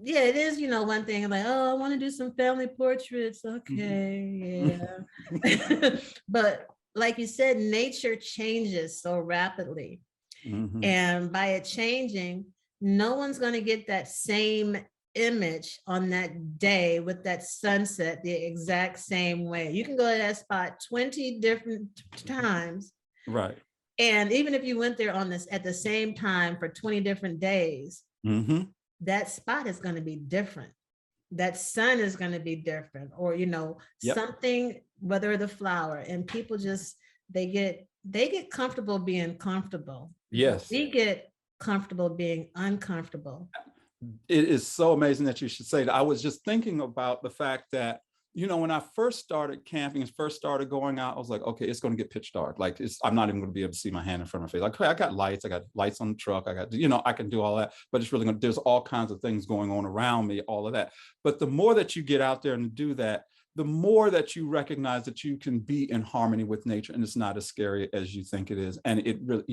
yeah, it is, one thing like, oh, I want to do some family portraits. Okay, yeah. But like you said, nature changes so rapidly. And by it changing, no one's going to get that same image on that day with that sunset the exact same way. You can go to that spot 20 different times. Right. And even if you went there at the same time for 20 different days, that spot is going to be different. That sun is going to be different, or something, whether the flower, and people just they get comfortable being comfortable. Yes. We get comfortable being uncomfortable. It is so amazing that you should say that. I was just thinking about the fact that, when I first started camping and first started going out, I was like, okay, it's going to get pitch dark. Like I'm not even going to be able to see my hand in front of my face. Like, okay, I got lights on the truck. I got, I can do all that, but it's really there's all kinds of things going on around me, all of that. But the more that you get out there and do that, the more that you recognize that you can be in harmony with nature, and it's not as scary as you think it is. And it really,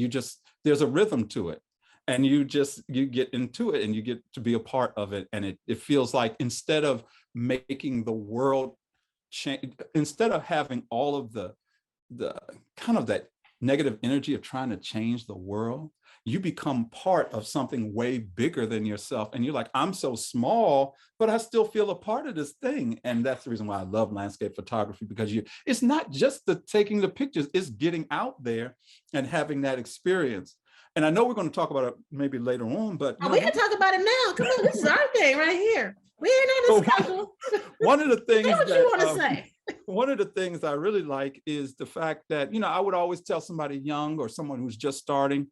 there's a rhythm to it. And you get into it and you get to be a part of it. And it feels like, instead of making the world change, instead of having all of the kind of that negative energy of trying to change the world, you become part of something way bigger than yourself. And you're like, I'm so small, but I still feel a part of this thing. And that's the reason why I love landscape photography, because it's not just the taking the pictures, it's getting out there and having that experience. And I know we're going to talk about it maybe later on, but we can talk about it now. Come on, this is our thing right here. We ain't on the schedule. One of the things what you want to say. One of the things I really like is the fact that, I would always tell somebody young or someone who's just starting,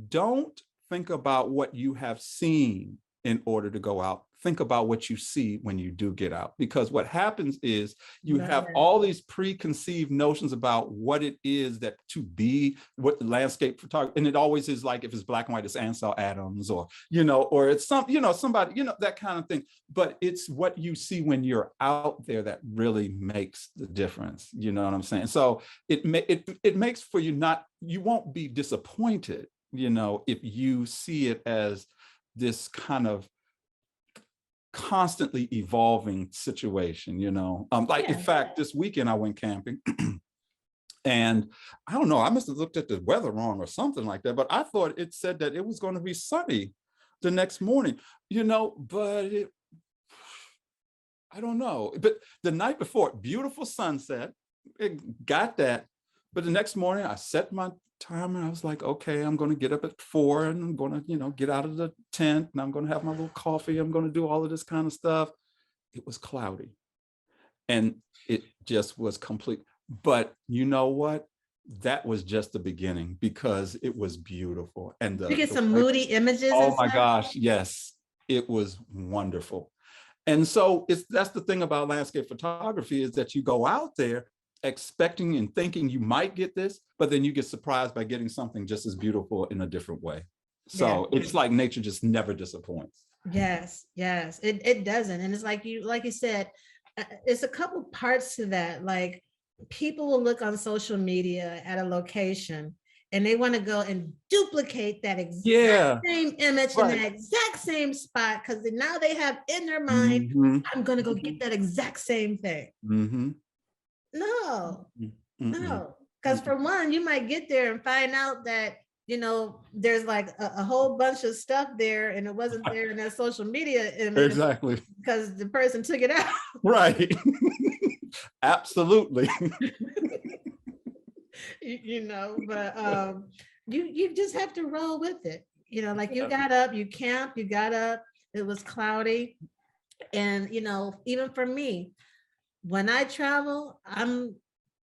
don't think about what you have seen in order to go out think about what you see when you do get out, because what happens is you Love have it. all these preconceived notions about what it is that to be what landscape photography, and it always is like, if it's black and white, it's Ansel Adams, or or it's somebody, that kind of thing. But it's what you see when you're out there that really makes the difference. You know what I'm saying? So it makes for you won't be disappointed, if you see it as this kind of constantly evolving situation, like, in fact, this weekend I went camping and I don't know, I must have looked at the weather wrong or something like that, but I thought it said that it was going to be sunny the next morning, but I don't know. But the night before, beautiful sunset, it got that. But the next morning I set my time and I was like, okay, I'm going to get up at 4 and I'm going to, get out of the tent and I'm going to have my little coffee. I'm going to do all of this kind of stuff. It was cloudy and it just was complete. But you know what? That was just the beginning, because it was beautiful. And You get some moody images. Oh my gosh, yes, it was wonderful. And so that's the thing about landscape photography, is that you go out there expecting and thinking you might get this, but then you get surprised by getting something just as beautiful in a different way. So it's like nature just never disappoints. Yes, it doesn't. And it's like you said, it's a couple parts to that. Like, people will look on social media at a location and they want to go and duplicate that exact same image in that exact same spot, because now they have in their mind, I'm going to go get that exact same thing. No, because for one, you might get there and find out that there's like a whole bunch of stuff there and it wasn't there in that social media image. Exactly, because the person took it out. Right. Absolutely. But you just have to roll with it. Like, you got up, you camped, you got up, it was cloudy. And even for me, when I travel, I'm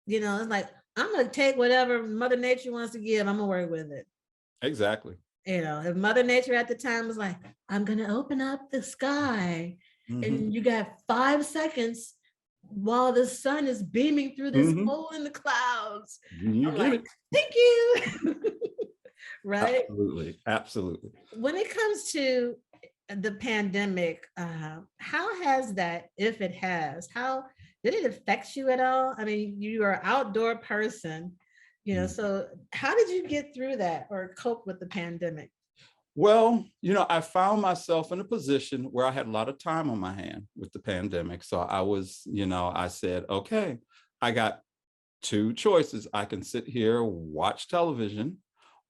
it's like, I'm gonna take whatever Mother Nature wants to give, I'm gonna work with it. Exactly. If Mother Nature at the time was like, I'm gonna open up the sky, and you got 5 seconds while the sun is beaming through this hole in the clouds, you get it. Thank you. Right? Absolutely. When it comes to the pandemic, how has that, if it has, how did it affect you at all? I mean, you are an outdoor person, so how did you get through that or cope with the pandemic? Well, I found myself in a position where I had a lot of time on my hand with the pandemic. So I was, I said, okay, I got 2 choices. I can sit here, watch television,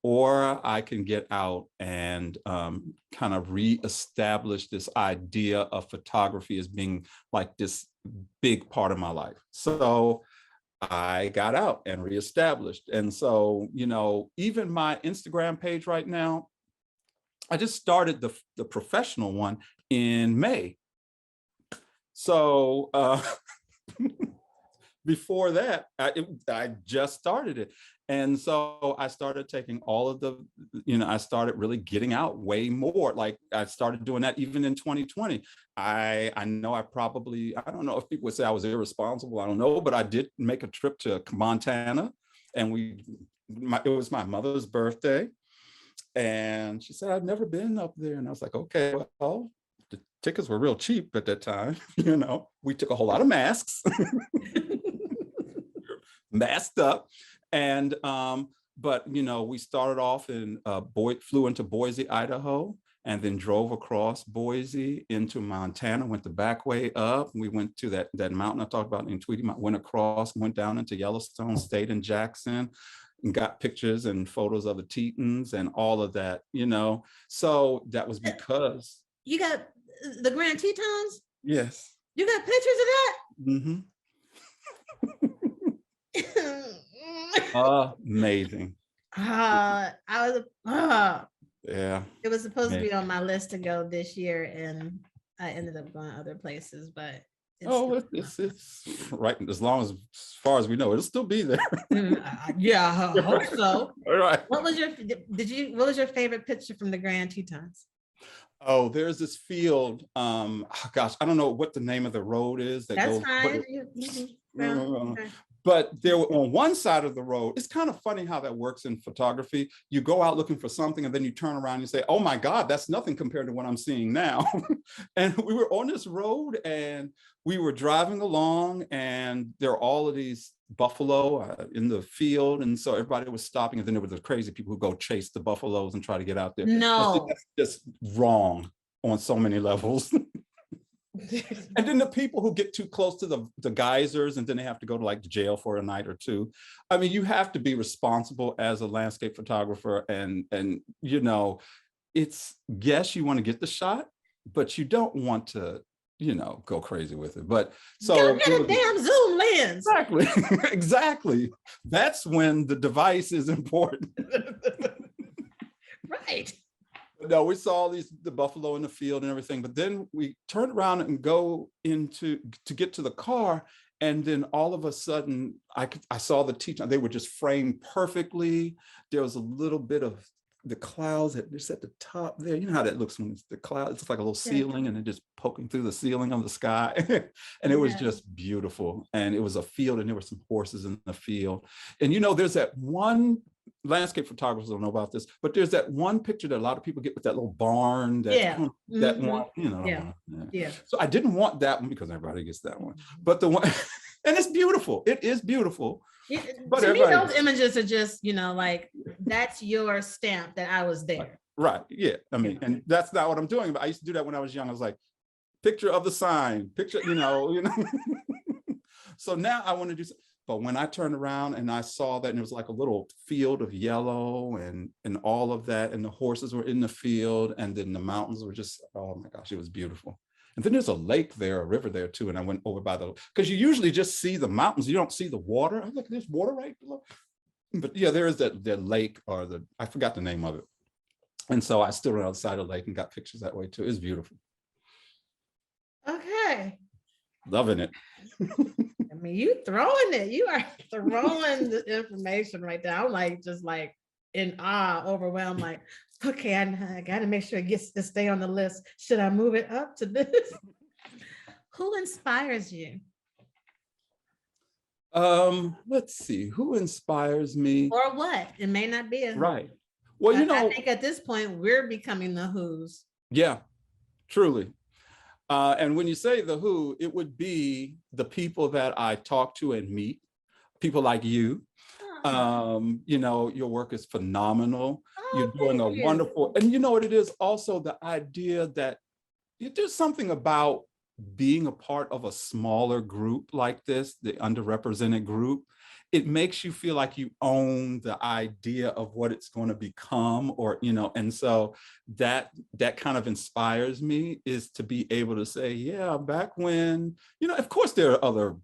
or I can get out and kind of reestablish this idea of photography as being like this big part of my life. So I got out and reestablished. And so, even my Instagram page right now, I just started the professional one in May. So before that, I just started it. And so I started taking all of the, I started really getting out way more. Like, I started doing that even in 2020. I know I don't know if people would say I was irresponsible, I don't know, but I did make a trip to Montana, and it was my mother's birthday. And she said, I've never been up there. And I was like, okay, well, the tickets were real cheap at that time. We took a whole lot of masks, masked up. And, but, we started off in, flew into Boise, Idaho, and then drove across Boise into Montana, went the back way up. We went to that mountain I talked about in Tweedy, went across, went down into Yellowstone, stayed in Jackson, and got pictures and photos of the Tetons and all of that, So that was because. You got the Grand Tetons? Yes. You got pictures of that? Amazing. Yeah. It was supposed to be on my list to go this year, and I ended up going other places, but it's right. As far as we know, it'll still be there. Yeah, I hope so. All right. What was your favorite picture from the Grand Tetons? Oh, there's this field. Oh gosh, I don't know what the name of the road is that That's goes. fine. Okay. But there on one side of the road, it's kind of funny how that works in photography. You go out looking for something and then you turn around and you say, oh my God, that's nothing compared to what I'm seeing now. And we were on this road and we were driving along and there are all of these buffalo in the field. And so everybody was stopping. And then there were the crazy people who go chase the buffaloes and try to get out there. No. That's just wrong on so many levels. And then the people who get too close to the geysers and then they have to go to like jail for a night or two. I mean, you have to be responsible as a landscape photographer and you know, it's, yes, you want to get the shot, but you don't want to, you know, go crazy with it. But so go get a damn zoom lens. Exactly. Exactly. That's when the device is important. Right. No, we saw the buffalo in the field and everything, but then we turned around and go to get to the car. And then all of a sudden I saw the teacher, they were just framed perfectly. There was a little bit of the clouds that just at the top there. You know how that looks when it's the clouds, it's like a little ceiling and they're just poking through the ceiling of the sky. And it was just beautiful. And it was a field and there were some horses in the field. And you know, there's that one, landscape photographers don't know about this, but there's that one picture that a lot of people get with that little barn, that one, you know. So I didn't want that one because everybody gets that one, but the one, and it's beautiful. It is beautiful. But to me, those images are just, you know, like that's your stamp that I was there. Right. Yeah. I mean, and that's not what I'm doing. But I used to do that when I was young. I was like, picture of the sign, picture, you know. So now I want to do. But when I turned around and I saw that, and it was like a little field of yellow and all of that, and the horses were in the field, and then the mountains were just, oh my gosh, it was beautiful. And then there's a lake there, a river there too. And I went over by because you usually just see the mountains, you don't see the water. I'm like, there's water right below. But yeah, there is that lake, or I forgot the name of it. And so I stood on the other side of the lake and got pictures that way too. It's beautiful. Okay. Loving it. I mean, you throwing it. You are throwing the information right there. I'm like, just like in awe, overwhelmed, like, okay, I got to make sure it gets to stay on the list. Should I move it up to this? Who inspires you? Let's see, who inspires me? Or what? It may not be a right. Well, you know, I think at this point we're becoming the who's. Yeah, truly. And when you say the who, it would be the people that I talk to and meet, people like you. You know, your work is phenomenal. You're doing a wonderful, and you know what it is also, the idea that there's something about being a part of a smaller group like this, the underrepresented group. It makes you feel like you own the idea of what it's going to become, or, you know, and so that kind of inspires me, is to be able to say, yeah, back when, you know, of course there are other,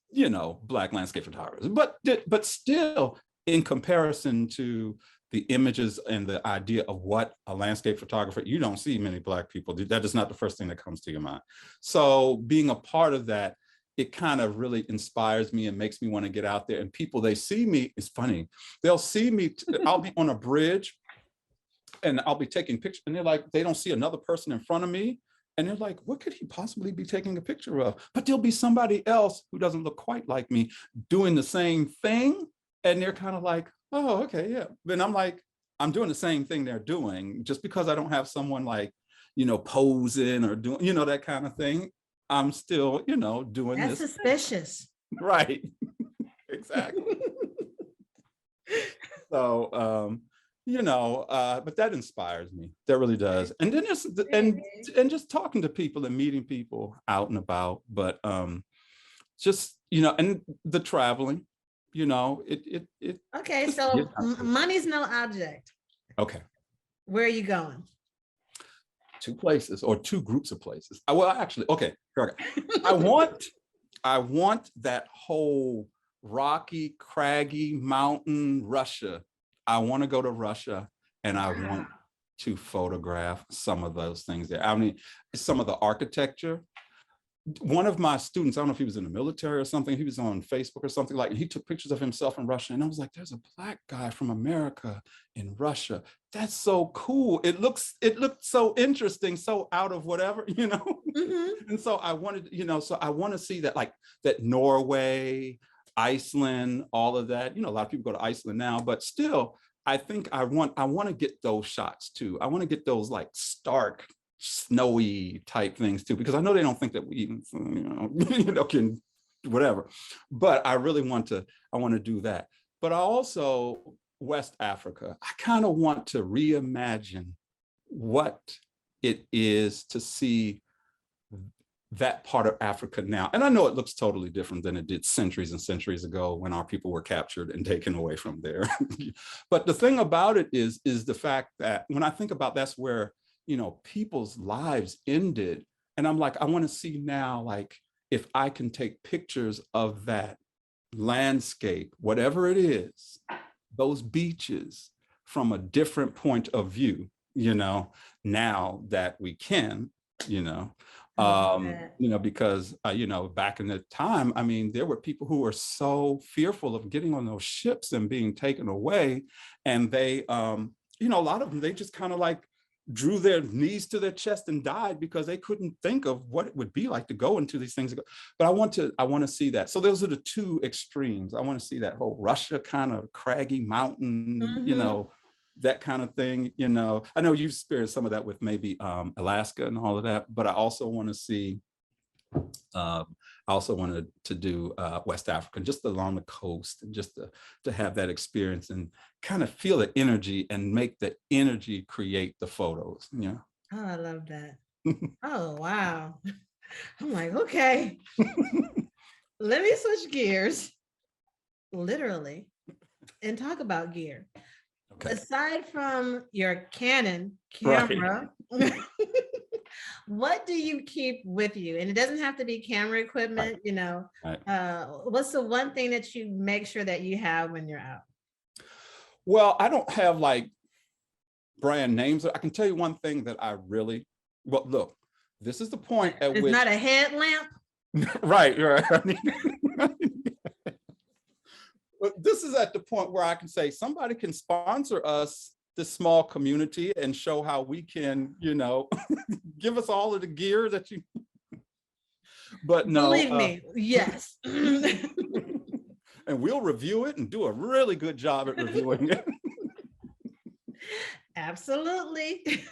you know, Black landscape photographers, but still in comparison to the images and the idea of what a landscape photographer, you don't see many Black people. That is not the first thing that comes to your mind. So being a part of that, it kind of really inspires me and makes me want to get out there. And people, they see me, it's funny, they'll see me, I'll be on a bridge and I'll be taking pictures and they're like, they don't see another person in front of me. And they're like, what could he possibly be taking a picture of? But there'll be somebody else who doesn't look quite like me doing the same thing. And they're kind of like, oh, okay, yeah. But I'm like, I'm doing the same thing they're doing. Just because I don't have someone like, you know, posing or doing, you know, that kind of thing, I'm still, you know, doing this. That's suspicious. Right. Exactly. So, you know, but that inspires me. That really does. And then there's, and just talking to people and meeting people out and about, but just, you know, and the traveling, you know, it. Okay, so money's no object. Okay. Where are you going? 2 places, or 2 groups of places. Well, actually, okay. I want that whole rocky, craggy mountain Russia. I want to go to Russia, and I want to photograph some of those things there. I mean, some of the architecture. one of my students, I don't know if he was in the military or something, he was on Facebook or something like, he took pictures of himself in Russia. And I was like, there's a Black guy from America in Russia. That's so cool. It looked so interesting, so out of whatever, you know? Mm-hmm. And so I wanted, you know, so I want to see that, like that Norway, Iceland, all of that, you know, a lot of people go to Iceland now, but still, I think I want to get those shots too. I want to get those like stark, snowy type things too, because I know they don't think that we even, you know, can whatever, but I really want to do that. But I also, West Africa, I kind of want to reimagine what it is to see that part of Africa now. And I know it looks totally different than it did centuries and centuries ago when our people were captured and taken away from there. But the thing about it is the fact that when I think about, that's where, you know, people's lives ended. And I'm like, I want to see now, like, if I can take pictures of that landscape, whatever it is, those beaches, from a different point of view, you know, now that we can, you know, because, you know, back in the time, I mean, there were people who were so fearful of getting on those ships and being taken away. And they, you know, a lot of them, they just kind of like drew their knees to their chest and died because they couldn't think of what it would be like to go into these things. But I want to see that. So those are the two extremes. I want to see that whole Russia kind of craggy mountain, you know, that kind of thing. You know, I know you've experienced some of that with maybe Alaska and all of that, but I also want to see, I also wanted to do West Africa, just along the coast, and just to have that experience and kind of feel the energy and make the energy create the photos. Yeah. Oh, I love that. Oh, wow. I'm like, okay, let me switch gears, literally, and talk about gear. Okay. Aside from your Canon camera, right. What do you keep with you? And it doesn't have to be camera equipment, you know. Right. What's the one thing that you make sure that you have when you're out? Well, I don't have like brand names. I can tell you one thing that I really, well, look, this is the point at which— it's not a headlamp. Right. But this is at the point where I can say somebody can sponsor us, this small community, and show how we can, you know, give us all of the gear that you. But no, believe me, yes. And we'll review it and do a really good job at reviewing it. Absolutely.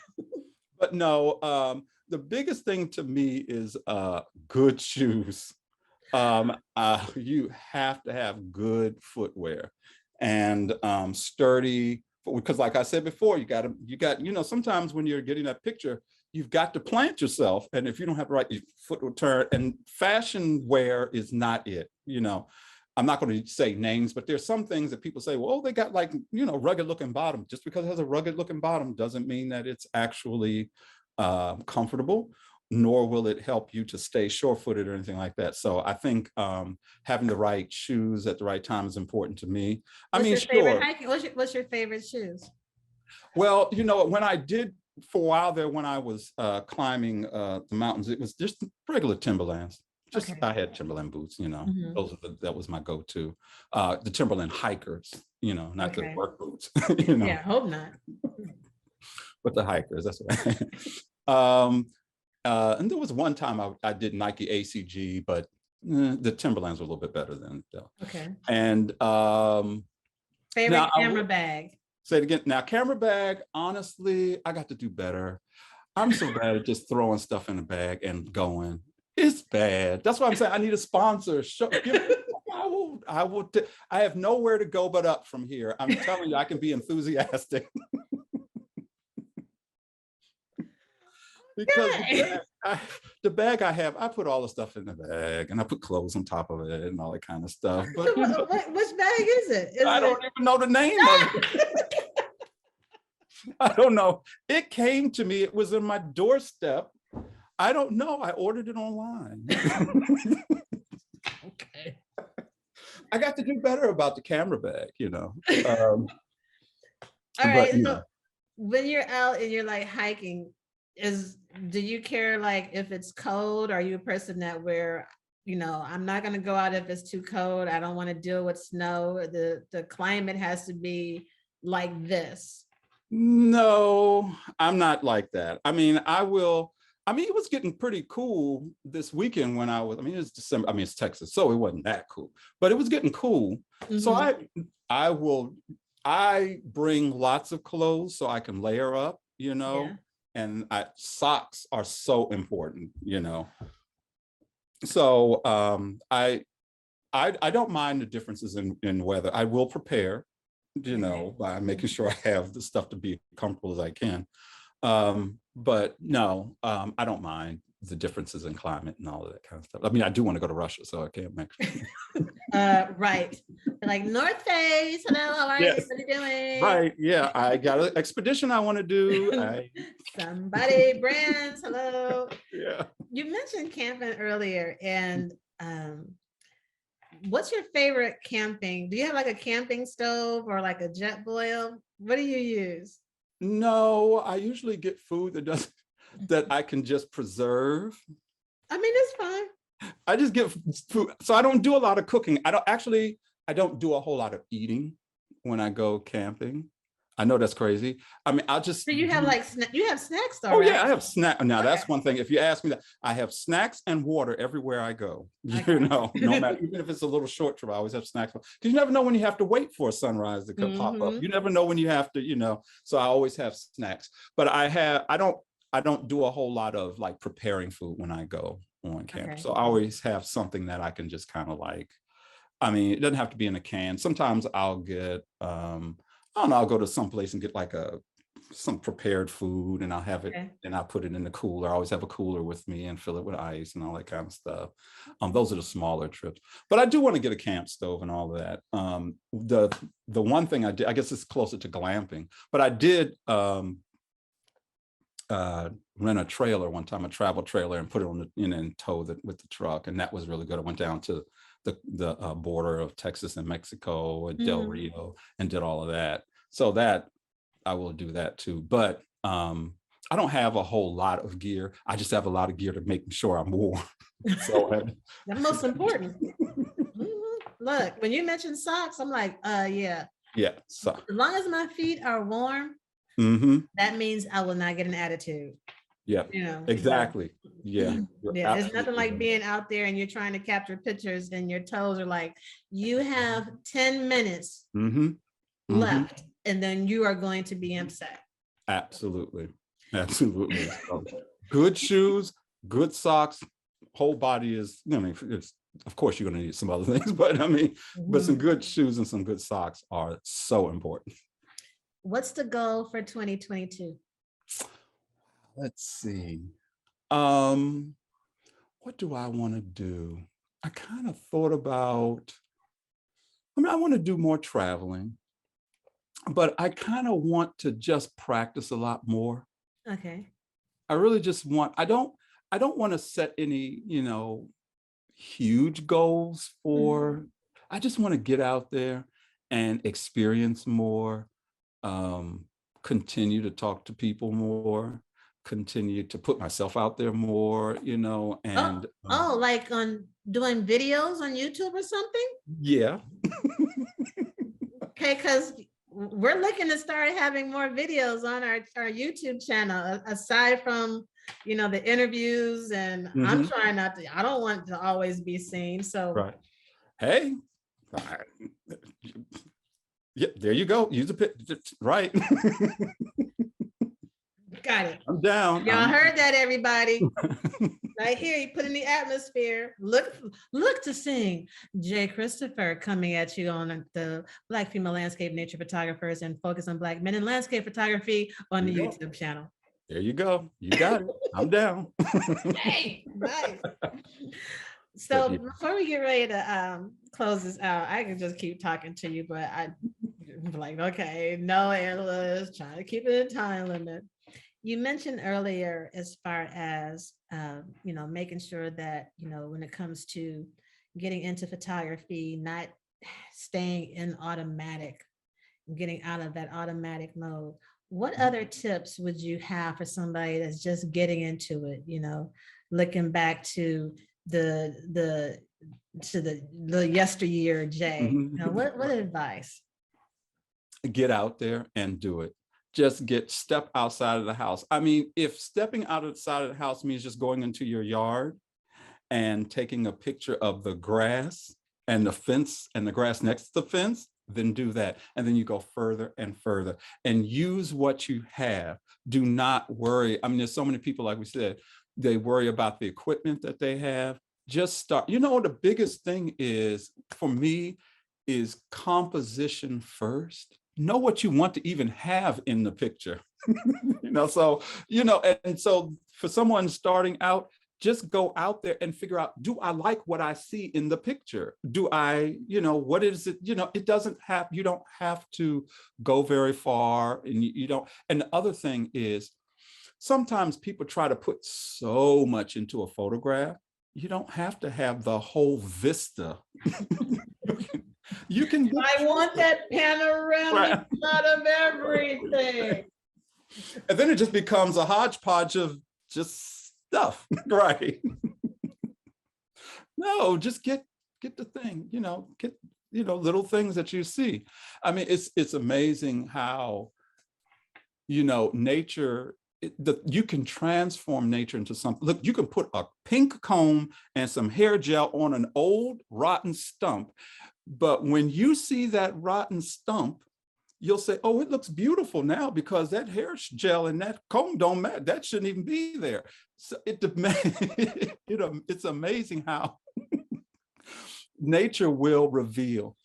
But no, the biggest thing to me is good shoes. You have to have good footwear and sturdy, because like I said before, you got, you know, sometimes when you're getting that picture, you've got to plant yourself. And if you don't have the right, your foot will turn, and fashion wear is not it. You know, I'm not going to say names, but there's some things that people say, well, oh, they got like, you know, rugged looking bottom. Just because it has a rugged looking bottom doesn't mean that it's actually comfortable, nor will it help you to stay sure-footed or anything like that. So I think having the right shoes at the right time is important to me. What's your favorite hiking? What's your favorite shoes? Well, you know, when I did for a while there, when I was climbing the mountains, it was just regular Timberlands. Just okay. I had Timberland boots, you know, that was my go-to. The Timberland hikers, you know, not the work boots. You know? Yeah, hope not. But the hikers, that's right. And there was one time I did Nike ACG, but the Timberlands were a little bit better than though. Okay. And favorite camera bag. Say it again. Now, camera bag, honestly, I got to do better. I'm so bad at just throwing stuff in a bag and going. It's bad. That's why I'm saying I need a sponsor. I have nowhere to go but up from here. I'm telling you, I can be enthusiastic. Because the bag I have, I put all the stuff in the bag, and I put clothes on top of it and all that kind of stuff. But which bag is it? I don't even know the name of it. I don't know. It came to me. It was in my doorstep. I don't know. I ordered it online. Okay. I got to do better about the camera bag, you know. All right. So when you're out and you're like hiking, do you care like if it's cold? Are you a person that where, I'm not going to go out if it's too cold. I don't want to deal with snow. The climate has to be like this. No, I'm not like that. I mean, it was getting pretty cool this weekend when it's December. I mean, it's Texas, so it wasn't that cool, but it was getting cool. So I bring lots of clothes so I can layer up, Yeah. and socks are so important, So I don't mind the differences in weather. I will prepare, by making sure I have the stuff to be comfortable as I can. But no, I don't mind the differences in climate and all of that kind of stuff. I mean, I do want to go to Russia, so I can't make right. Like North Face. Hello, how are you? Yes. What are you doing? Right. Yeah. I got an expedition I want to do. Somebody brands. Hello. Yeah. You mentioned camping earlier, and what's your favorite camping? Do you have like a camping stove or like a jet boil? What do you use? No, I usually get food that I can just preserve. I mean, it's fine. I just get food. So I don't do a lot of cooking. I don't do a whole lot of eating when I go camping. I know that's crazy. I mean, I'll just. So you have like, you have snacks though, Oh right? yeah, I have snacks. Now that's one thing. If you ask me that, I have snacks and water everywhere I go. Okay. No matter, even if it's a little short trip, I always have snacks. Because you never know when you have to wait for a sunrise to pop up. You never know when you have to, so I always have snacks. But I don't do a whole lot of like preparing food when I go on camp. Okay. So I always have something that I can just kind of like, I mean, it doesn't have to be in a can. Sometimes I'll get, I don't know, I'll go to some place and get like some prepared food, and I'll have it and I'll put it in the cooler. I always have a cooler with me and fill it with ice and all that kind of stuff. Those are the smaller trips, but I do want to get a camp stove and all of that. The one thing I did, I guess it's closer to glamping, but I did rent a trailer one time, a travel trailer, and put it on and tow it with the truck, and that was really good. I went down to the border of Texas and Mexico at Del Rio and did all of that. So that I will do that too. But I don't have a whole lot of gear. I just have a lot of gear to make sure I'm warm. So that's most important. Look, when you mentioned socks, I'm like, yeah. Yeah. So as long as my feet are warm, that means I will not get an attitude. Yeah. Exactly. Yeah. Yeah. It's nothing like being out there and you're trying to capture pictures and your toes are like, you have 10 minutes left, and then you are going to be upset. Absolutely. So, good shoes, good socks, whole body is, of course you're going to need some other things, but but some good shoes and some good socks are so important. What's the goal for 2022? Let's see. What do I want to do? I kind of thought about, I want to do more traveling, but I kind of want to just practice a lot more. Okay. I really just want, I don't want to set any, huge goals for, I just want to get out there and experience more, continue to talk to people more, continue to put myself out there more, and like on doing videos on YouTube or something? Yeah. Okay, because we're looking to start having more videos on our YouTube channel, aside from the interviews, and I'm trying not to, I don't want to always be seen. So right. Hey, yeah, there you go. Use a picture. Right. Got it. I'm down. Y'all heard that, everybody. Right here, you put in the atmosphere. Look to sing. Jay Christopher coming at you on the Black Female Landscape Nature Photographers and Focus on Black Men in Landscape Photography on the YouTube channel. There you go. You got it. I'm down. Hey, nice. So before we get ready to close this out, I can just keep talking to you, but I'm like, okay, no, Angela's trying to keep it a time limit. You mentioned earlier, as far as making sure that when it comes to getting into photography, not staying in automatic, getting out of that automatic mode. what other tips would you have for somebody that's just getting into it, looking back to the the yesteryear Jay? What advice? Get out there and do it. Just step outside of the house. I mean, if stepping outside of the house means just going into your yard and taking a picture of the grass and the fence and the grass next to the fence, then do that. And then you go further and further and use what you have. Do not worry. I mean, there's so many people, like we said, they worry about the equipment that they have. Just start. The biggest thing is, for me, is composition first. Know what you want to even have in the picture. So for someone starting out, just go out there and figure out, do I like what I see in the picture? Do I, what is it? It doesn't have, you don't have to go very far, and you don't. And the other thing is, sometimes people try to put so much into a photograph. You don't have to have the whole vista. You can. I want that panoramic shot of everything. And then it just becomes a hodgepodge of just stuff, right? No, just get the thing, get little things that you see. I mean, it's amazing how nature. You can transform nature into something. Look, you can put a pink comb and some hair gel on an old rotten stump, but when you see that rotten stump, you'll say, oh, it looks beautiful now because that hair gel and that comb don't matter. That shouldn't even be there. So it's amazing how nature will reveal.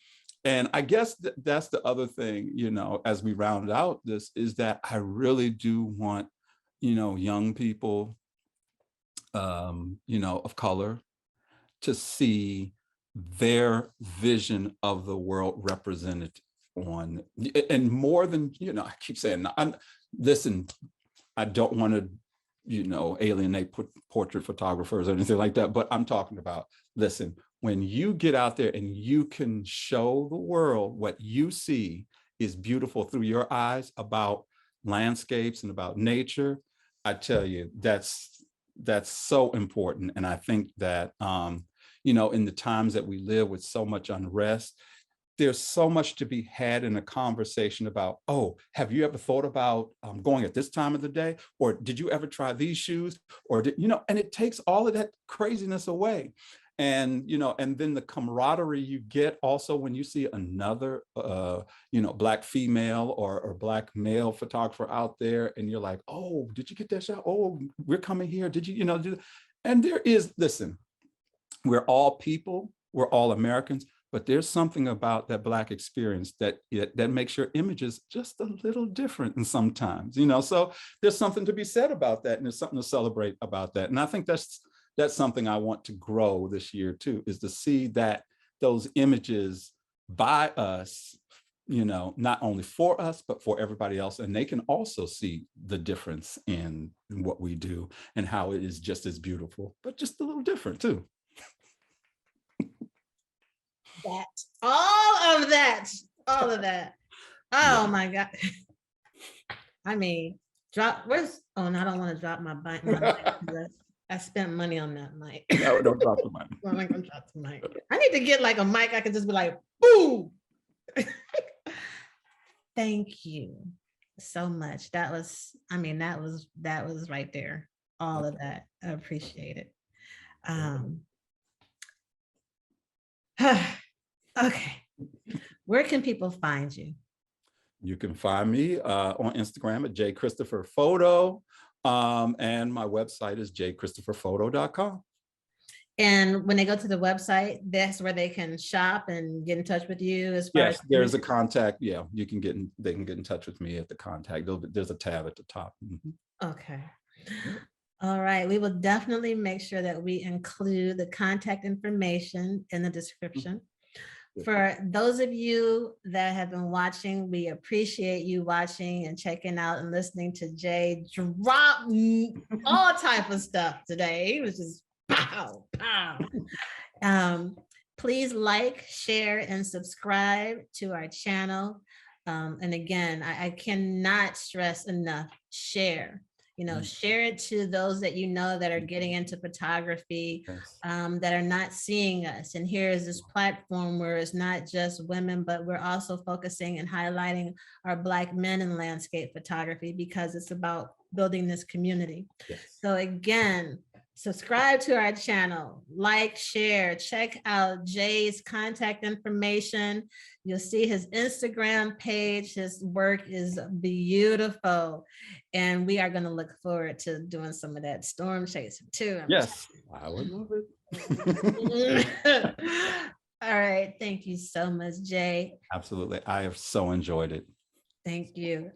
And I guess that's the other thing, as we round out this, is that I really do want, young people, of color, to see their vision of the world represented on, and more than, I keep saying, listen, I don't want to, alienate portrait photographers or anything like that, but I'm talking about, listen, when you get out there and you can show the world what you see is beautiful through your eyes about landscapes and about nature, I tell you, that's so important. And I think that, in the times that we live with so much unrest, there's so much to be had in a conversation about, oh, have you ever thought about going at this time of the day? Or did you ever try these shoes? Or and it takes all of that craziness away. And, and then the camaraderie you get also when you see another, Black female or Black male photographer out there, and you're like, oh, did you get that shot? Oh, we're coming here. Did you, do? And there is, listen, we're all people, we're all Americans, but there's something about that Black experience that makes your images just a little different. And sometimes, so there's something to be said about that, and there's something to celebrate about that. And I think that's something I want to grow this year too, is to see that those images by us, not only for us, but for everybody else. And they can also see the difference in what we do and how it is just as beautiful, but just a little different too. All of that. Oh yeah. My God. I mean, I don't want to drop my mic. I spent money on that mic. No, don't drop the mic. I'm not gonna drop the mic. I need to get like a mic I can just be like, boo. Thank you so much. That was right there. All of that. I appreciate it. Okay. Where can people find you? You can find me on Instagram at jchristopherphoto. And my website is jchristopherphoto.com. And when they go to the website, that's where they can shop and get in touch with you. Yes, there's a contact. Yeah, they can get in touch with me at the contact. There's a tab at the top. Mm-hmm. Okay. All right. We will definitely make sure that we include the contact information in the description. For those of you that have been watching, we appreciate you watching and checking out and listening to Jay drop all type of stuff today, which is pow, pow. Please like, share, and subscribe to our channel. And again, I cannot stress enough, share. Share it to those that you know that are getting into photography, Yes. that are not seeing us. And here is this platform where it's not just women, but we're also focusing and highlighting our Black men in landscape photography, because it's about building this community. Yes. So again, subscribe to our channel, like, share, check out Jay's contact information. You'll see his Instagram page. His work is beautiful. And we are going to look forward to doing some of that storm chasing too. Yes, I would love it. All right. Thank you so much, Jay. Absolutely. I have so enjoyed it. Thank you.